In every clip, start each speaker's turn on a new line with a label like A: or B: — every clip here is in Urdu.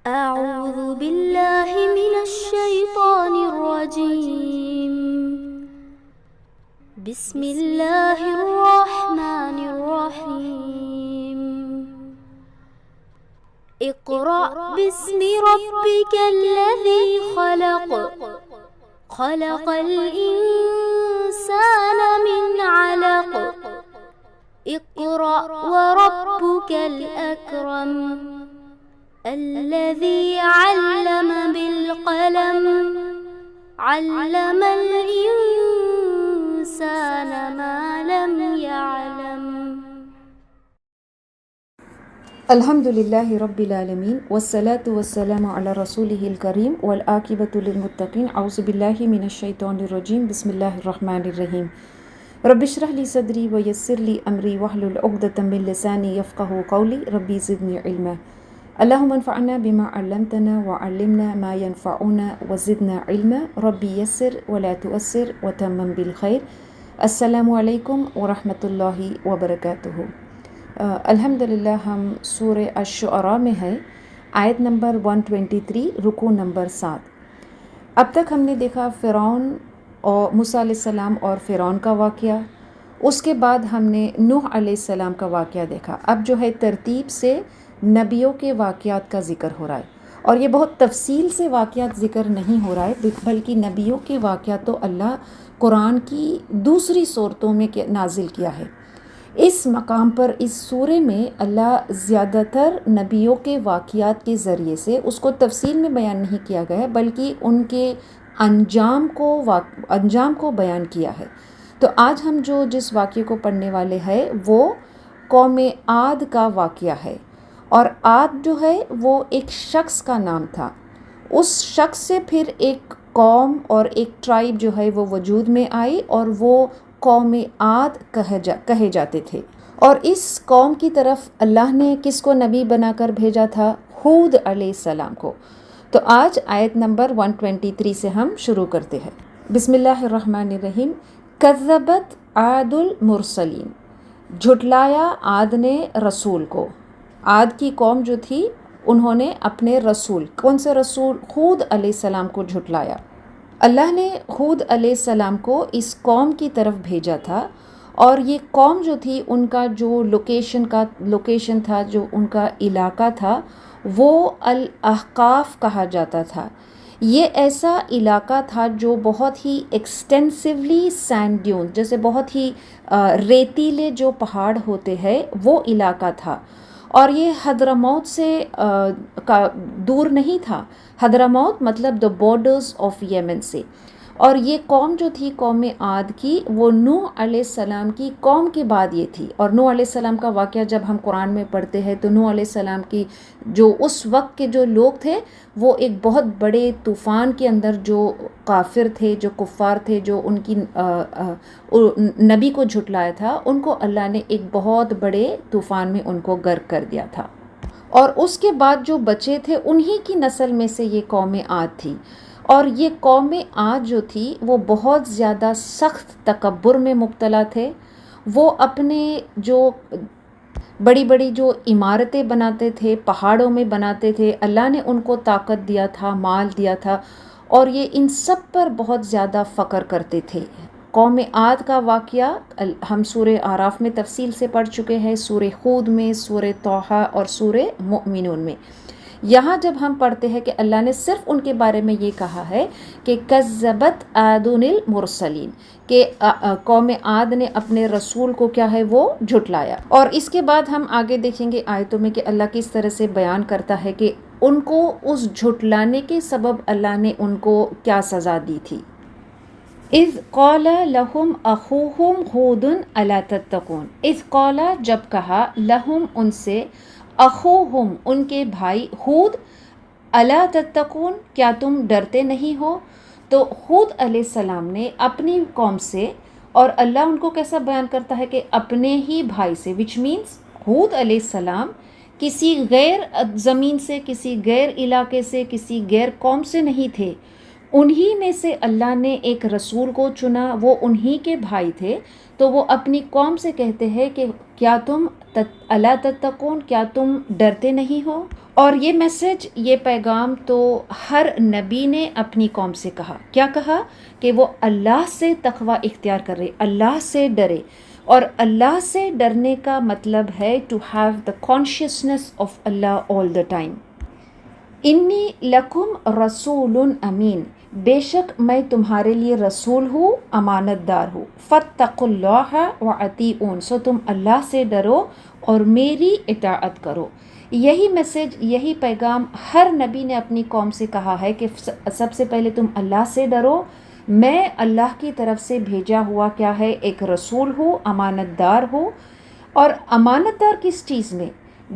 A: أعوذ بالله من الشيطان الرجيم. بسم الله الرحمن الرحيم. اقرأ باسم ربك الذي خلق. خلق الإنسان من علق. اقرأ وربك الأكرم. الذي علم بالقلم. علم الإنسان ما لم يعلم.
B: الحمد لله رب العالمين والصلاة والسلام على رسوله الكريم والعاقبة للمتقين. أعوذ بالله من الشيطان الرجيم. بسم الله الرحمن الرحيم. رب اشرح لي صدري ويسر لي أمري واحلل عقدة من لساني يفقهوا قولي. ربي زدني علما. اللهم انفعنا بما علمتنا وعلمنا ما ينفعنا وزدنا علما. ربي يسر ولا تؤسر وتمم بالخير. السلام عليكم ورحمة الله وبركاته. الحمدللہ ہم سورہ الشعراء میں ہے، آیت نمبر 123، رکوع نمبر 7۔ اب تک ہم نے دیکھا فرعون اور موسیٰ علیہ السلام اور فرعون کا واقعہ، اس کے بعد ہم نے نوح علیہ السلام کا واقعہ دیکھا۔ اب جو ہے ترتیب سے نبیوں کے واقعات کا ذکر ہو رہا ہے، اور یہ بہت تفصیل سے واقعات ذکر نہیں ہو رہا ہے، بلکہ نبیوں کے واقعات تو اللہ قرآن کی دوسری صورتوں میں نازل کیا ہے۔ اس مقام پر اس سورے میں اللہ زیادہ تر نبیوں کے واقعات کے ذریعے سے اس کو تفصیل میں بیان نہیں کیا گیا ہے، بلکہ ان کے انجام کو بیان کیا ہے۔ تو آج ہم جس واقعے کو پڑھنے والے ہیں وہ قوم عاد کا واقعہ ہے، اور عاد جو ہے وہ ایک شخص کا نام تھا۔ اس شخص سے پھر ایک قوم اور ایک ٹرائب جو ہے وہ وجود میں آئی، اور وہ قوم عاد کہے جاتے تھے۔ اور اس قوم کی طرف اللہ نے کس کو نبی بنا کر بھیجا تھا؟ ہود علیہ السلام کو۔ تو آج آیت نمبر 123 سے ہم شروع کرتے ہیں۔ بسم اللہ الرحمن الرحیم۔ کذبت عاد المرسلین، جھٹلایا عاد نے رسول کو۔ عاد کی قوم جو تھی انہوں نے اپنے رسول، کون سے رسول؟ ہود علیہ السلام کو جھٹلایا۔ اللہ نے ہود علیہ السلام کو اس قوم کی طرف بھیجا تھا، اور یہ قوم جو تھی ان کا جو لوکیشن تھا، جو ان کا علاقہ تھا، وہ الاحقاف کہا جاتا تھا۔ یہ ایسا علاقہ تھا جو بہت ہی ایکسٹینسولی سینڈ ڈیون، جیسے بہت ہی ریتیلے جو پہاڑ ہوتے ہیں وہ علاقہ تھا، اور یہ حضرموت سے دور نہیں تھا۔ حضرموت مطلب دا بارڈرز آف یمن سے۔ اور یہ قوم جو تھی قوم عاد کی، وہ نوح علیہ السلام کی قوم کے بعد یہ تھی۔ اور نوح علیہ السلام کا واقعہ جب ہم قرآن میں پڑھتے ہیں تو نوح علیہ السلام کی جو اس وقت کے جو لوگ تھے وہ ایک بہت بڑے طوفان کے اندر جو کافر تھے، جو کفار تھے، جو ان کی نبی کو جھٹلایا تھا، ان کو اللہ نے ایک بہت بڑے طوفان میں ان کو غرق کر دیا تھا۔ اور اس کے بعد جو بچے تھے انہی کی نسل میں سے یہ قوم عاد تھی۔ اور یہ قوم عاد جو تھی وہ بہت زیادہ سخت تکبر میں مبتلا تھے۔ وہ اپنے جو بڑی بڑی جو عمارتیں بناتے تھے، پہاڑوں میں بناتے تھے، اللہ نے ان کو طاقت دیا تھا، مال دیا تھا، اور یہ ان سب پر بہت زیادہ فخر کرتے تھے۔ قوم عاد کا واقعہ ہم سورہ اعراف میں تفصیل سے پڑھ چکے ہیں، سورہ ہود میں، سورہ طٰہٰ اور سورہ مؤمنون میں۔ یہاں جب ہم پڑھتے ہیں کہ اللہ نے صرف ان کے بارے میں یہ کہا ہے کہ کذبت عاد المرسلین، کہ قوم عاد نے اپنے رسول کو کیا ہے وہ جھٹلایا۔ اور اس کے بعد ہم آگے دیکھیں گے آیتوں میں کہ اللہ کس طرح سے بیان کرتا ہے کہ ان کو اس جھٹلانے کے سبب اللہ نے ان کو کیا سزا دی تھی۔ اذ قال لہم اخوہم ہود الا تتقون۔ اذ قال جب کہا، لہم ان سے، اخوہم ان کے بھائی، ہود، الا تتقون کیا تم ڈرتے نہیں ہو؟ تو ہود علیہ السلام نے اپنی قوم سے، اور اللہ ان کو کیسا بیان کرتا ہے کہ اپنے ہی بھائی سے، وچ مینس ہود علیہ السلام کسی غیر زمین سے، کسی غیر علاقے سے، کسی غیر قوم سے نہیں تھے۔ انہی میں سے اللہ نے ایک رسول کو چنا، وہ انہی کے بھائی تھے۔ تو وہ اپنی قوم سے کہتے ہیں کہ کیا تم الا تتقون، کیا تم ڈرتے نہیں ہو؟ اور یہ میسج، یہ پیغام تو ہر نبی نے اپنی قوم سے کہا. کیا کہا؟ کہ وہ اللہ سے تقوی اختیار کرے، اللہ سے ڈرے. اور اللہ سے ڈرنے کا مطلب ہے to have the consciousness of Allah all the time. انی لکم رسول امین، بے شک میں تمہارے لیے رسول ہوں، امانت دار ہوں. فاتقوا اللہ واطیعون، سو تم اللہ سے ڈرو اور میری اطاعت کرو. یہی میسج، یہی پیغام ہر نبی نے اپنی قوم سے کہا ہے کہ سب سے پہلے تم اللہ سے ڈرو. میں اللہ کی طرف سے بھیجا ہوا کیا ہے؟ ایک رسول ہوں، امانت دار ہوں. اور امانت دار کس چیز میں؟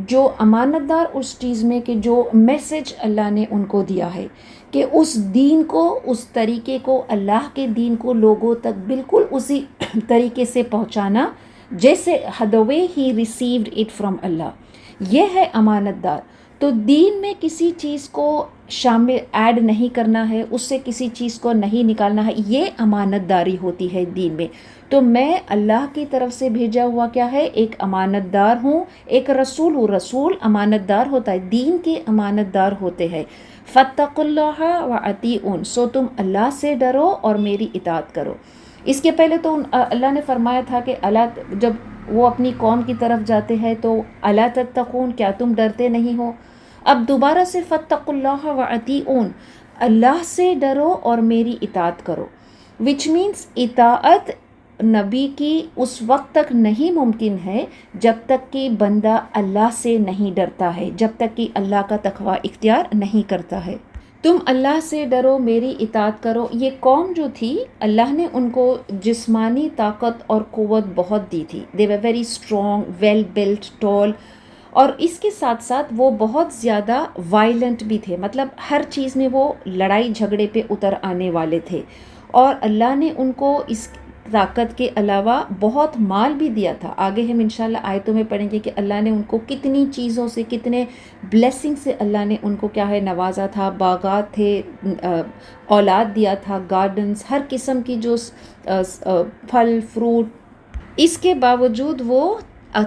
B: جو امانت دار اس چیز میں کہ جو میسج اللہ نے ان کو دیا ہے، کہ اس دین کو، اس طریقے کو، اللہ کے دین کو لوگوں تک بالکل اسی طریقے سے پہنچانا جیسے the way he received it from اللہ. یہ ہے امانت دار. تو دین میں کسی چیز کو شامل ایڈ نہیں کرنا ہے، اس سے کسی چیز کو نہیں نکالنا ہے، یہ امانت داری ہوتی ہے دین میں. تو میں اللہ کی طرف سے بھیجا ہوا کیا ہے؟ ایک امانت دار ہوں، ایک رسول ہوں. رسول امانت دار ہوتا ہے، دین کے امانت دار ہوتے ہیں. فاتقوا اللہ واطیعون، سو تم اللہ سے ڈرو اور میری اطاعت کرو. اس کے پہلے تو اللہ نے فرمایا تھا کہ اللہ، جب وہ اپنی قوم کی طرف جاتے ہیں تو الا تتقون، کیا تم ڈرتے نہیں ہو؟ اب دوبارہ سے فاتقوا اللہ واطیعون، اللہ سے ڈرو اور میری اطاعت کرو. وچ مینس اطاعت نبی کی اس وقت تک نہیں ممکن ہے جب تک کہ بندہ اللہ سے نہیں ڈرتا ہے، جب تک کہ اللہ کا تقوی اختیار نہیں کرتا ہے. تم اللہ سے ڈرو، میری اطاعت کرو. یہ قوم جو تھی، اللہ نے ان کو جسمانی طاقت اور قوت بہت دی تھی. They were very strong, well built, tall. اور اس کے ساتھ ساتھ وہ بہت زیادہ وائلنٹ بھی تھے، مطلب ہر چیز میں وہ لڑائی جھگڑے پہ اتر آنے والے تھے. اور اللہ نے ان کو اس طاقت کے علاوہ بہت مال بھی دیا تھا. آگے ہم انشاءاللہ آیتوں میں پڑھیں گے کہ اللہ نے ان کو کتنی چیزوں سے، کتنے بلیسنگ سے اللہ نے ان کو کیا ہے نوازا تھا. باغات تھے، اولاد دیا تھا، گارڈنز، ہر قسم کی جو پھل فروٹ. اس کے باوجود وہ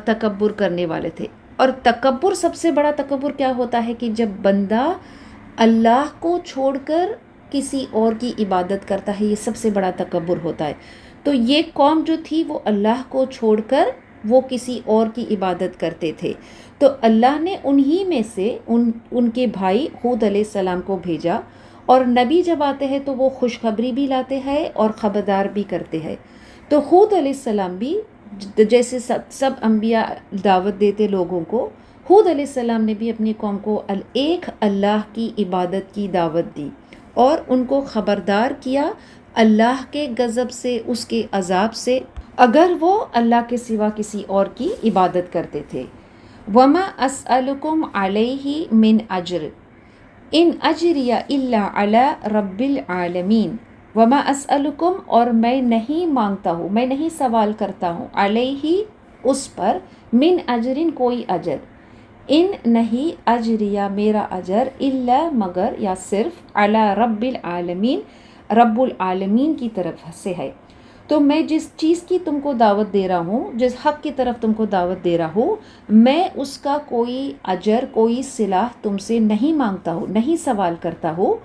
B: تکبر کرنے والے تھے. اور تکبر، سب سے بڑا تکبر کیا ہوتا ہے؟ کہ جب بندہ اللہ کو چھوڑ کر کسی اور کی عبادت کرتا ہے، یہ سب سے بڑا تکبر ہوتا ہے. تو یہ قوم جو تھی وہ اللہ کو چھوڑ کر وہ کسی اور کی عبادت کرتے تھے. تو اللہ نے انہی میں سے ان کے بھائی ہود علیہ السلام کو بھیجا. اور نبی جب آتے ہیں تو وہ خوشخبری بھی لاتے ہیں اور خبردار بھی کرتے ہیں. تو ہود علیہ السلام بھی جیسے سب انبیاء دعوت دیتے لوگوں کو، ہود علیہ السلام نے بھی اپنی قوم کو ایک اللہ کی عبادت کی دعوت دی اور ان کو خبردار کیا اللہ کے غضب سے، اس کے عذاب سے، اگر وہ اللہ کے سوا کسی اور کی عبادت کرتے تھے. وما اسألکم علیہ من اجر ان اجریہ الا علی رب العالمین. وما اسألکم، اور میں نہیں مانگتا ہوں، میں نہیں سوال کرتا ہوں، علیہ اس پر، من اجرن کوئی اجر، ان نہیں اجریہ میرا اجر، الا مگر یا صرف، علی رب العالمین رب العالمین کی طرف سے ہے. تو میں جس چیز کی تم کو دعوت دے رہا ہوں، جس حق کی طرف تم کو دعوت دے رہا ہوں، میں اس کا کوئی اجر، کوئی صلاح تم سے نہیں مانگتا ہوں، نہیں سوال کرتا ہوں.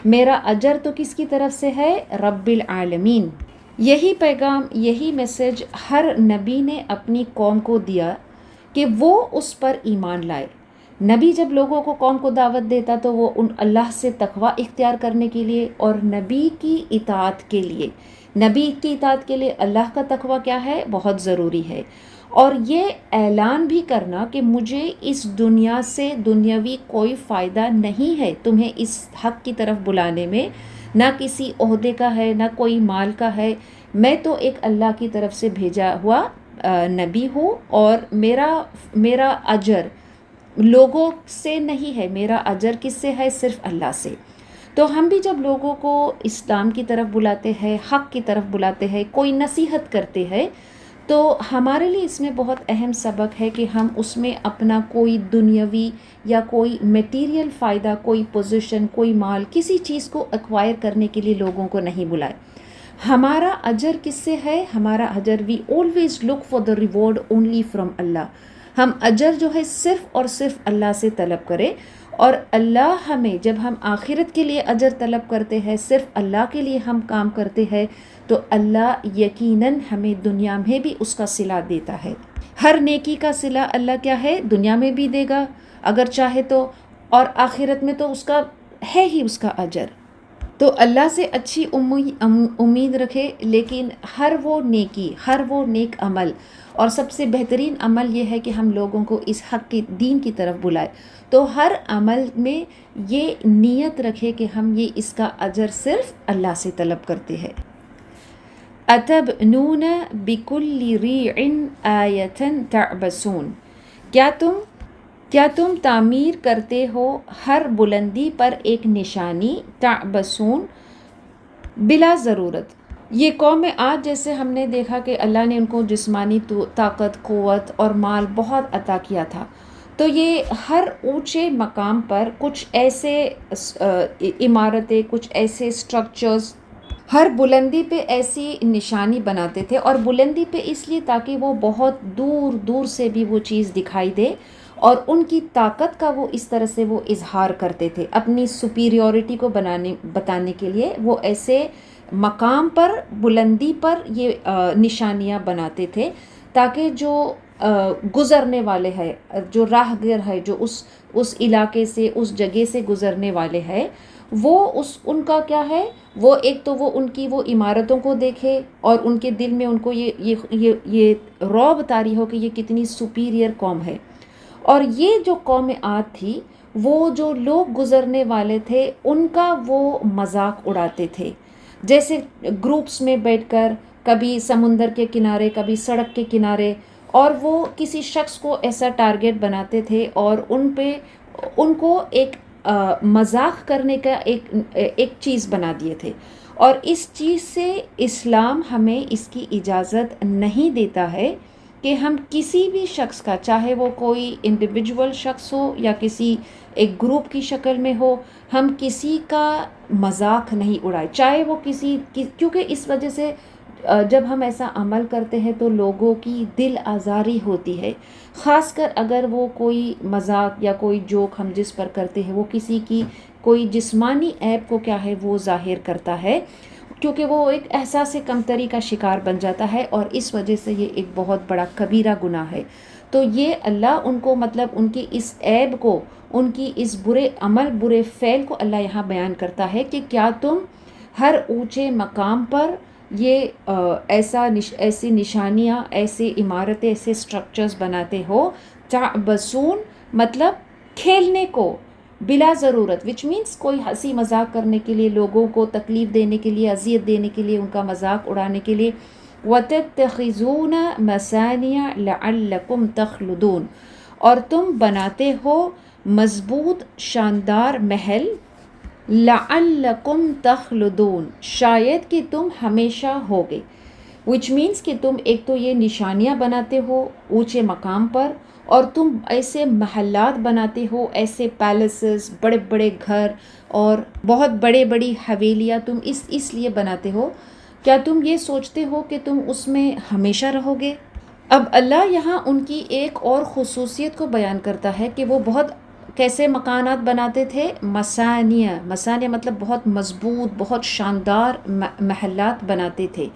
B: میرا اجر تو کس کی طرف سے ہے؟ رب العالمین. یہی پیغام، یہی میسج ہر نبی نے اپنی قوم کو دیا کہ وہ اس پر ایمان لائے. نبی جب لوگوں کو، قوم کو دعوت دیتا تو وہ ان اللہ سے تقوی اختیار کرنے کے لیے اور نبی کی اطاعت کے لیے، نبی کی اطاعت کے لیے اللہ کا تقوی کیا ہے؟ بہت ضروری ہے. اور یہ اعلان بھی کرنا کہ مجھے اس دنیا سے دنیاوی کوئی فائدہ نہیں ہے تمہیں اس حق کی طرف بلانے میں، نہ کسی عہدے کا ہے، نہ کوئی مال کا ہے. میں تو ایک اللہ کی طرف سے بھیجا ہوا نبی ہوں، اور میرا اجر لوگوں سے نہیں ہے، میرا اجر کس سے ہے؟ صرف اللہ سے. تو ہم بھی جب لوگوں کو اسلام کی طرف بلاتے ہیں، حق کی طرف بلاتے ہیں، کوئی نصیحت کرتے ہیں، تو ہمارے لیے اس میں بہت اہم سبق ہے کہ ہم اس میں اپنا کوئی دنیاوی یا کوئی میٹیریل فائدہ، کوئی پوزیشن، کوئی مال، کسی چیز کو ایکوائر کرنے کے لیے لوگوں کو نہیں بلائے. ہمارا اجر کس سے ہے؟ ہمارا اجر، we always look for the reward only from Allah. ہم اجر جو ہے صرف اور صرف اللہ سے طلب کریں. اور اللہ ہمیں جب ہم آخرت کے لیے اجر طلب کرتے ہیں، صرف اللہ کے لیے ہم کام کرتے ہیں، تو اللہ یقیناً ہمیں دنیا میں بھی اس کا صلہ دیتا ہے۔ ہر نیکی کا صلہ اللہ کیا ہے، دنیا میں بھی دے گا اگر چاہے تو، اور آخرت میں تو اس کا ہے ہی اس کا اجر۔ تو اللہ سے اچھی امید رکھے، لیکن ہر وہ نیکی، ہر وہ نیک عمل، اور سب سے بہترین عمل یہ ہے کہ ہم لوگوں کو اس حق کی دین کی طرف بلائے، تو ہر عمل میں یہ نیت رکھے کہ ہم یہ اس کا اجر صرف اللہ سے طلب کرتے ہیں۔ أَتَبْنُونَ بِكُلِّ رِيعٍ آیَةً تَعْبَثُونَ، کیا تم تعمیر کرتے ہو ہر بلندی پر ایک نشانی، تعبثون بلا ضرورت۔ یہ قوم عاد جیسے ہم نے دیکھا کہ اللہ نے ان کو جسمانی طاقت، قوت اور مال بہت عطا کیا تھا، تو یہ ہر اونچے مقام پر کچھ ایسے عمارتیں، کچھ ایسے سٹرکچرز، ہر بلندی پہ ایسی نشانی بناتے تھے، اور بلندی پہ اس لیے تاکہ وہ بہت دور دور سے بھی وہ چیز دکھائی دے، اور ان کی طاقت کا وہ اس طرح سے وہ اظہار کرتے تھے، اپنی سپیریورٹی کو بتانے کے لیے وہ ایسے مقام پر، بلندی پر یہ نشانیاں بناتے تھے، تاکہ جو گزرنے والے ہیں، جو راہگیر ہے، جو اس علاقے سے، اس جگہ سے گزرنے والے ہیں، وہ ان کا کیا ہے، وہ ایک تو وہ ان کی وہ عمارتوں کو دیکھے، اور ان کے دل میں ان کو یہ رعب طاری ہو کہ یہ کتنی سپیریئر قوم ہے۔ اور یہ جو قوم عاد تھی، وہ جو لوگ گزرنے والے تھے ان کا وہ مذاق اڑاتے تھے، جیسے گروپس میں بیٹھ کر، کبھی سمندر کے کنارے، کبھی سڑک کے کنارے، اور وہ کسی شخص کو ایسا ٹارگٹ بناتے تھے، اور ان کو ایک مذاق کرنے کا ایک چیز بنا دیے تھے۔ اور اس چیز سے اسلام ہمیں اس کی اجازت نہیں دیتا ہے کہ ہم کسی بھی شخص کا، چاہے وہ کوئی انڈیویجول شخص ہو یا کسی ایک گروپ کی شکل میں ہو، ہم کسی کا مذاق نہیں اڑائے، چاہے وہ کیونکہ اس وجہ سے جب ہم ایسا عمل کرتے ہیں تو لوگوں کی دل آزاری ہوتی ہے، خاص کر اگر وہ کوئی مذاق یا کوئی جوک ہم جس پر کرتے ہیں وہ کسی کی کوئی جسمانی عیب کو کیا ہے وہ ظاہر کرتا ہے، کیونکہ وہ ایک احساس کمتری کا شکار بن جاتا ہے، اور اس وجہ سے یہ ایک بہت بڑا کبیرہ گناہ ہے۔ تو یہ اللہ ان کو، مطلب ان کی اس عیب کو، ان کی اس برے عمل، برے فعل کو اللہ یہاں بیان کرتا ہے کہ کیا تم ہر اونچے مقام پر یہ ایسی نشانیاں، ایسی عمارتیں، ایسے سٹرکچرز بناتے ہو، تعبثون مطلب کھیلنے کو، بلا ضرورت، وچ مینس کوئی ہنسی مذاق کرنے کے لیے، لوگوں کو تکلیف دینے کے لیے، اذیت دینے کے لیے، ان کا مذاق اڑانے کے لیے۔ وَتَتَّخِذُونَ مَصَانِعَ لَعَلَّكُمْ تَخْلُدُونَ، اور تم بناتے ہو مضبوط شاندار محل، لَعَلَّكُمْ تَخْلُدُونَ شاید کہ تم ہمیشہ ہوگے، وچ مینس کہ تم ایک تو یہ نشانیاں بناتے ہو اونچے مقام پر، اور تم ایسے محلات بناتے ہو، ایسے پیلسز، بڑے بڑے گھر اور بہت بڑی حویلیاں تم اس لیے بناتے ہو، کیا تم یہ سوچتے ہو کہ تم اس میں ہمیشہ رہو گے؟ اب اللہ یہاں ان کی ایک اور خصوصیت کو بیان کرتا ہے کہ وہ بہت کیسے مکانات بناتے تھے، مسانیہ مطلب بہت مضبوط، بہت شاندار محلات بناتے تھے۔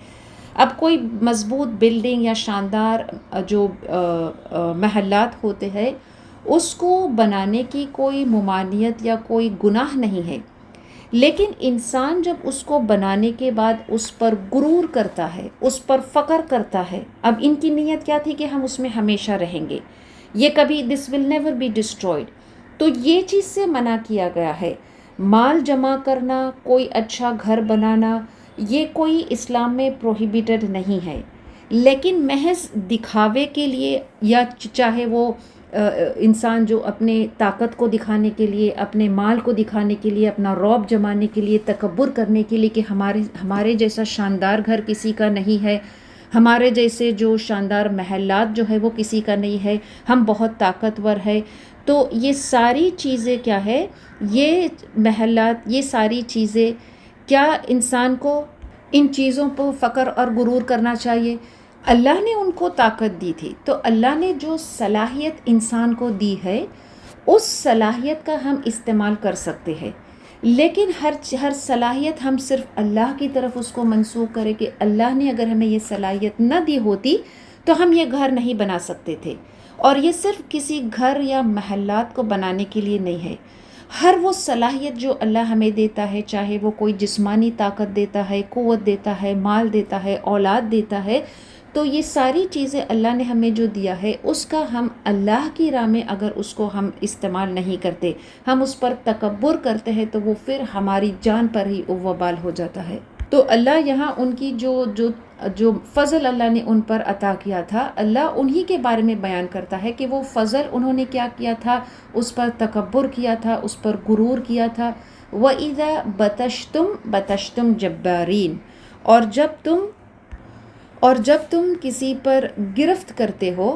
B: اب کوئی مضبوط بلڈنگ یا شاندار جو محلات ہوتے ہیں، اس کو بنانے کی کوئی ممانعت یا کوئی گناہ نہیں ہے، لیکن انسان جب اس کو بنانے کے بعد اس پر غرور کرتا ہے، اس پر فخر کرتا ہے، اب ان کی نیت کیا تھی کہ ہم اس میں ہمیشہ رہیں گے، یہ کبھی دس ول نیور بی ڈسٹرائڈ، تو یہ چیز سے منع کیا گیا ہے۔ مال جمع کرنا، کوئی اچھا گھر بنانا، یہ کوئی اسلام میں پروہیبیٹڈ نہیں ہے، لیکن محض دکھاوے کے لیے، یا چاہے وہ انسان جو اپنے طاقت کو دکھانے کے لیے، اپنے مال کو دکھانے کے لیے، اپنا رعب جمانے کے لیے، تکبر کرنے کے لیے کہ ہمارے جیسا شاندار گھر کسی کا نہیں ہے، ہمارے جیسے جو شاندار محلات جو ہے وہ کسی کا نہیں ہے، ہم بہت طاقتور ہے، تو یہ ساری چیزیں کیا ہے، یہ محلات، یہ ساری چیزیں کیا انسان کو ان چیزوں پر فخر اور غرور کرنا چاہیے؟ اللہ نے ان کو طاقت دی تھی، تو اللہ نے جو صلاحیت انسان کو دی ہے، اس صلاحیت کا ہم استعمال کر سکتے ہیں، لیکن ہر صلاحیت ہم صرف اللہ کی طرف اس کو منسوخ کریں کہ اللہ نے اگر ہمیں یہ صلاحیت نہ دی ہوتی تو ہم یہ گھر نہیں بنا سکتے تھے. اور یہ صرف کسی گھر یا محلات کو بنانے کے لیے نہیں ہے. ہر وہ صلاحیت جو اللہ ہمیں دیتا ہے، چاہے وہ کوئی جسمانی طاقت دیتا ہے، قوت دیتا ہے، مال دیتا ہے، اولاد دیتا ہے، تو یہ ساری چیزیں اللہ نے ہمیں جو دیا ہے اس کا ہم اللہ کی راہ میں اگر اس کو ہم استعمال نہیں کرتے، ہم اس پر تکبر کرتے ہیں، تو وہ پھر ہماری جان پر ہی وبال ہو جاتا ہے. تو اللہ یہاں ان کی جو فضل اللہ نے ان پر عطا کیا تھا، اللہ انہی کے بارے میں بیان کرتا ہے کہ وہ فضل انہوں نے کیا کیا تھا، اس پر تکبر کیا تھا، اس پر غرور کیا تھا. وَإِذَا بَطَشْتُمْ جَبَّارِينَ، اور جب تم کسی پر گرفت کرتے ہو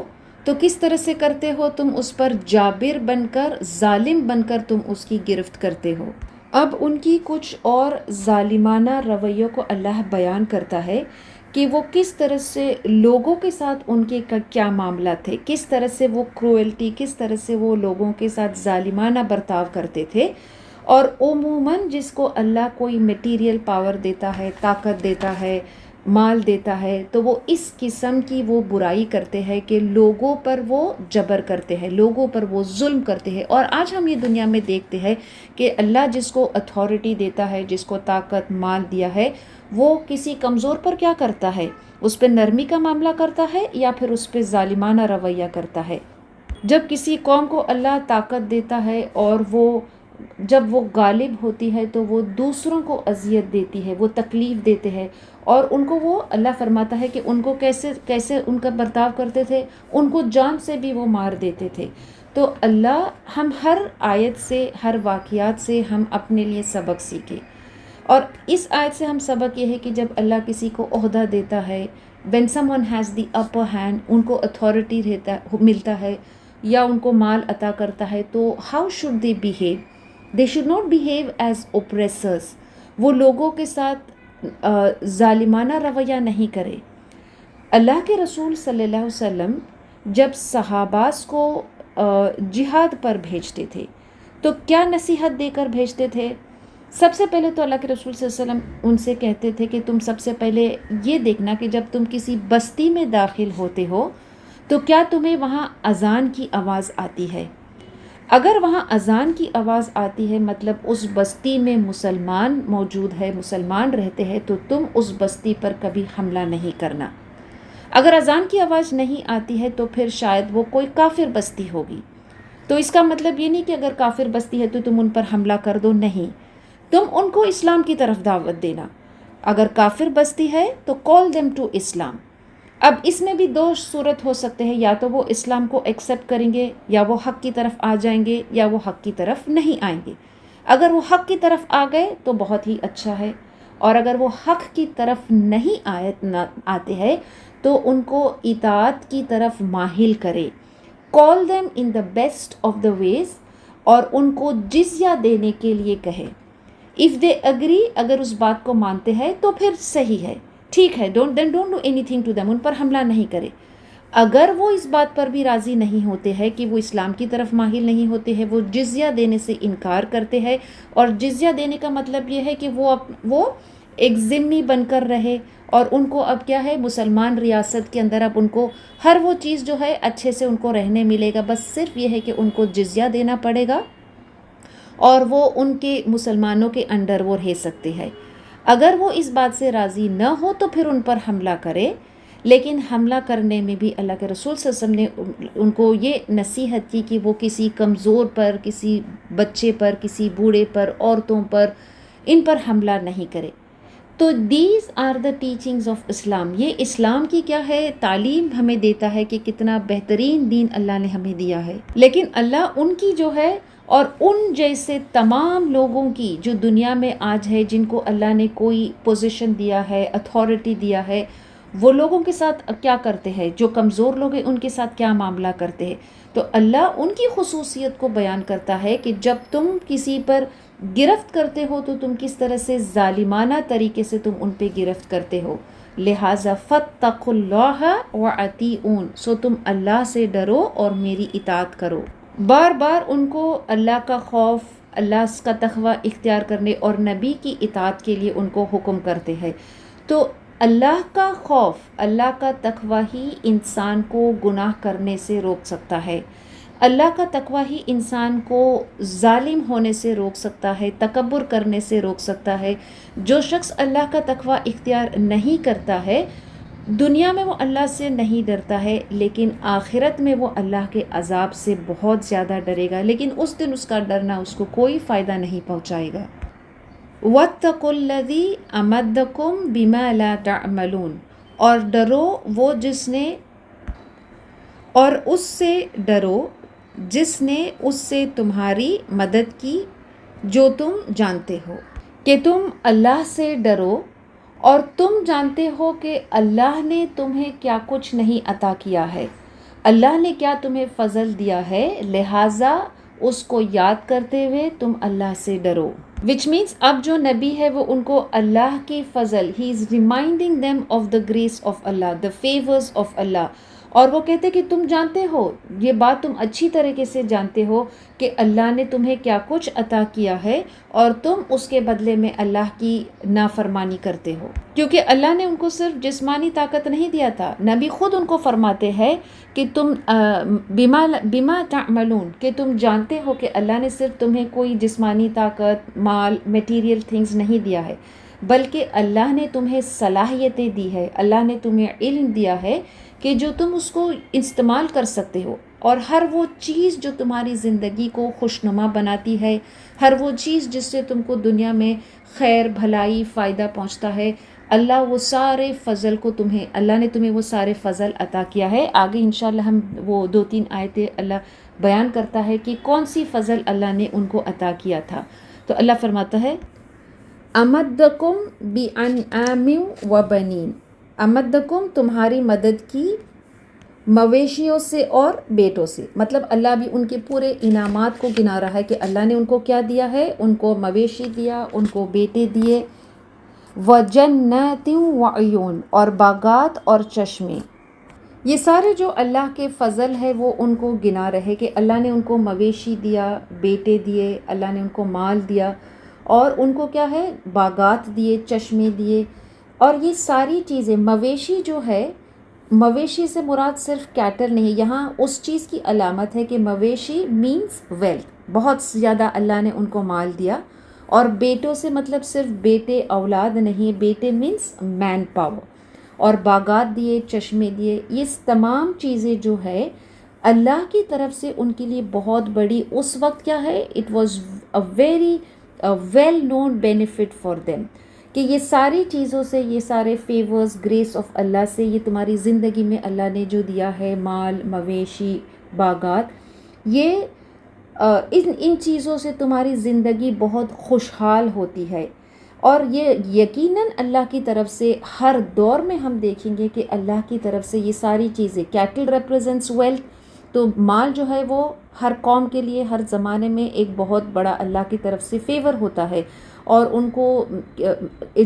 B: تو کس طرح سے کرتے ہو؟ تم اس پر جابر بن کر، ظالم بن کر تم اس کی گرفت کرتے ہو. اب ان کی کچھ اور ظالمانہ رویوں کو اللہ بیان کرتا ہے کہ وہ کس طرح سے لوگوں کے ساتھ ان کے کیا معاملات تھے، کس طرح سے وہ کروئلٹی، کس طرح سے وہ لوگوں کے ساتھ ظالمانہ برتاؤ کرتے تھے. اور عموماً جس کو اللہ کوئی میٹیریل پاور دیتا ہے، طاقت دیتا ہے، مال دیتا ہے، تو وہ اس قسم کی وہ برائی کرتے ہیں کہ لوگوں پر وہ جبر کرتے ہیں، لوگوں پر وہ ظلم کرتے ہیں. اور آج ہم یہ دنیا میں دیکھتے ہیں کہ اللہ جس کو اتھارٹی دیتا ہے، جس کو طاقت مال دیا ہے، وہ کسی کمزور پر کیا کرتا ہے؟ اس پہ نرمی کا معاملہ کرتا ہے یا پھر اس پہ ظالمانہ رویہ کرتا ہے. جب کسی قوم کو اللہ طاقت دیتا ہے اور جب وہ غالب ہوتی ہے تو وہ دوسروں کو اذیت دیتی ہے، وہ تکلیف دیتے ہیں، اور ان کو وہ اللہ فرماتا ہے کہ ان کو کیسے ان کا برتاؤ کرتے تھے، ان کو جان سے بھی وہ مار دیتے تھے. تو اللہ ہم ہر آیت سے، ہر واقعات سے ہم اپنے لیے سبق سیکھیں. اور اس آیت سے ہم سبق یہ ہے کہ جب اللہ کسی کو عہدہ دیتا ہے، when someone has the upper hand، ان کو اتھارٹی ملتا ہے یا ان کو مال عطا کرتا ہے، تو how should they behave؟ They should not behave as oppressors. وہ لوگوں کے ساتھ ظالمانہ رویہ نہیں کرے. اللہ کے رسول صلی اللہ علیہ وسلم جب صحاباز کو جہاد پر بھیجتے تھے تو کیا نصیحت دے کر بھیجتے تھے؟ سب سے پہلے تو اللہ کے رسول صلی اللہ علیہ وسلم ان سے کہتے تھے کہ تم سب سے پہلے یہ دیکھنا کہ جب تم کسی بستی میں داخل ہوتے ہو تو کیا تمہیں وہاں اذان کی آواز آتی ہے؟ اگر وہاں اذان کی آواز آتی ہے مطلب اس بستی میں مسلمان موجود ہے، مسلمان رہتے ہیں، تو تم اس بستی پر کبھی حملہ نہیں کرنا. اگر اذان کی آواز نہیں آتی ہے تو پھر شاید وہ کوئی کافر بستی ہوگی. تو اس کا مطلب یہ نہیں کہ اگر کافر بستی ہے تو تم ان پر حملہ کر دو، نہیں، تم ان کو اسلام کی طرف دعوت دینا. اگر کافر بستی ہے تو call them to اسلام. اب اس میں بھی دو صورت ہو سکتے ہیں، یا تو وہ اسلام کو ایکسیپٹ کریں گے یا وہ حق کی طرف آ جائیں گے یا وہ حق کی طرف نہیں آئیں گے. اگر وہ حق کی طرف آ گئے تو بہت ہی اچھا ہے، اور اگر وہ حق کی طرف نہیں آتے ہیں تو ان کو اطاعت کی طرف مائل کرے. call them in the best of the ways، اور ان کو جزیہ دینے کے لیے کہے. if they agree، اگر اس بات کو مانتے ہیں تو پھر صحیح ہے، ٹھیک ہے، don't do anything to them، ان پر حملہ نہیں کرے. اگر وہ اس بات پر بھی راضی نہیں ہوتے ہیں کہ وہ اسلام کی طرف مائل نہیں ہوتے ہیں، وہ جزیہ دینے سے انکار کرتے ہیں، اور جزیہ دینے کا مطلب یہ ہے کہ وہ ایک ذمہ بن کر رہے، اور ان کو اب کیا ہے، مسلمان ریاست کے اندر اب ان کو ہر وہ چیز جو ہے اچھے سے ان کو رہنے ملے گا، بس صرف یہ ہے کہ ان کو جزیہ دینا پڑے گا اور وہ ان کے مسلمانوں کے انڈر وہ رہ سکتے ہیں. اگر وہ اس بات سے راضی نہ ہو تو پھر ان پر حملہ کرے. لیکن حملہ کرنے میں بھی اللہ کے رسول صلی اللہ علیہ وسلم نے ان کو یہ نصیحت کی کہ وہ کسی کمزور پر، کسی بچے پر، کسی بوڑھے پر، عورتوں پر، ان پر حملہ نہیں کرے. تو these are the teachings of Islam. یہ اسلام کی کیا ہے، تعلیم ہمیں دیتا ہے کہ کتنا بہترین دین اللہ نے ہمیں دیا ہے. لیکن اللہ ان کی جو ہے اور ان جیسے تمام لوگوں کی جو دنیا میں آج ہے، جن کو اللہ نے کوئی پوزیشن دیا ہے، اتھارٹی دیا ہے، وہ لوگوں کے ساتھ کیا کرتے ہیں، جو کمزور لوگ ہیں ان کے ساتھ کیا معاملہ کرتے ہیں. تو اللہ ان کی خصوصیت کو بیان کرتا ہے کہ جب تم کسی پر گرفت کرتے ہو تو تم کس طرح سے ظالمانہ طریقے سے تم ان پہ گرفت کرتے ہو. لہٰذا فاتقوا اللہ وأطیعون، سو تم اللہ سے ڈرو اور میری اطاعت کرو. بار بار ان کو اللہ کا خوف، اللہ کا تقوی اختیار کرنے اور نبی کی اطاعت کے لیے ان کو حکم کرتے ہیں۔ تو اللہ کا خوف، اللہ کا تقوی ہی انسان کو گناہ کرنے سے روک سکتا ہے، اللہ کا تقوی ہی انسان کو ظالم ہونے سے روک سکتا ہے، تکبر کرنے سے روک سکتا ہے۔ جو شخص اللہ کا تقوی اختیار نہیں کرتا ہے، دنیا میں وہ اللہ سے نہیں ڈرتا ہے، لیکن آخرت میں وہ اللہ کے عذاب سے بہت زیادہ ڈرے گا، لیکن اس دن اس کا ڈرنا اس کو کوئی فائدہ نہیں پہنچائے گا۔ وَاتَّقُوا الَّذِي أَمَدَّكُم بِمَا لَا تَعْمَلُونَ، اور ڈرو وہ جس نے، اور اس سے ڈرو جس نے اس سے تمہاری مدد کی جو تم جانتے ہو، کہ تم اللہ سے ڈرو اور تم جانتے ہو کہ اللہ نے تمہیں کیا کچھ نہیں عطا کیا ہے، اللہ نے کیا تمہیں فضل دیا ہے، لہٰذا اس کو یاد کرتے ہوئے تم اللہ سے ڈرو۔ وچ مینس اب جو نبی ہے وہ ان کو اللہ کی فضل، he is reminding them of the grace of Allah, the favours of Allah, اور وہ کہتے کہ تم جانتے ہو، یہ بات تم اچھی طریقے سے جانتے ہو کہ اللہ نے تمہیں کیا کچھ عطا کیا ہے اور تم اس کے بدلے میں اللہ کی نافرمانی کرتے ہو، کیونکہ اللہ نے ان کو صرف جسمانی طاقت نہیں دیا تھا۔ نبی خود ان کو فرماتے ہیں کہ تم بما تعملون، کہ تم جانتے ہو کہ اللہ نے صرف تمہیں کوئی جسمانی طاقت، مال، میٹیریل تھنگز نہیں دیا ہے، بلکہ اللہ نے تمہیں صلاحیتیں دی ہے، اللہ نے تمہیں علم دیا ہے کہ جو تم اس کو استعمال کر سکتے ہو، اور ہر وہ چیز جو تمہاری زندگی کو خوشنما بناتی ہے، ہر وہ چیز جس سے تم کو دنیا میں خیر، بھلائی، فائدہ پہنچتا ہے، اللہ وہ سارے فضل کو تمہیں، اللہ نے تمہیں وہ سارے فضل عطا کیا ہے۔ آگے انشاءاللہ ہم وہ 2-3 آیتیں اللہ بیان کرتا ہے کہ کون سی فضل اللہ نے ان کو عطا کیا تھا۔ تو اللہ فرماتا ہے امدکم بانعام وبنین، امدکم تمہاری مدد کی، مویشیوں سے اور بیٹوں سے، مطلب اللہ بھی ان کے پورے انعامات کو گنا رہا ہے کہ اللہ نے ان کو کیا دیا ہے، ان کو مویشی دیا، ان کو بیٹے دیے، وجنات وعیون، اور باغات اور چشمے۔ یہ سارے جو اللہ کے فضل ہے وہ ان کو گنا رہے کہ اللہ نے ان کو مویشی دیا، بیٹے دیے، اللہ نے ان کو مال دیا، اور ان کو کیا ہے، باغات دیے، چشمے دیے، اور یہ ساری چیزیں، مویشی جو ہے، مویشی سے مراد صرف کیٹل نہیں، یہاں اس چیز کی علامت ہے کہ مویشی مینز ویلتھ، بہت زیادہ اللہ نے ان کو مال دیا، اور بیٹوں سے مطلب صرف بیٹے اولاد نہیں، بیٹے مینز مین پاور، اور باغات دیے، چشمے دیے، یہ تمام چیزیں جو ہے اللہ کی طرف سے ان کے لیے بہت بڑی، اس وقت کیا ہے، it was a very well known benefit for them, کہ یہ ساری چیزوں سے، یہ سارے فیورز، گریس آف اللہ سے، یہ تمہاری زندگی میں اللہ نے جو دیا ہے، مال، مویشی، باغات، یہ ان چیزوں سے تمہاری زندگی بہت خوشحال ہوتی ہے، اور یہ یقیناً اللہ کی طرف سے ہر دور میں ہم دیکھیں گے کہ اللہ کی طرف سے یہ ساری چیزیں، کیٹل ریپریزنٹس ویلتھ، تو مال جو ہے وہ ہر قوم کے لیے ہر زمانے میں ایک بہت بڑا اللہ کی طرف سے فیور ہوتا ہے، اور ان کو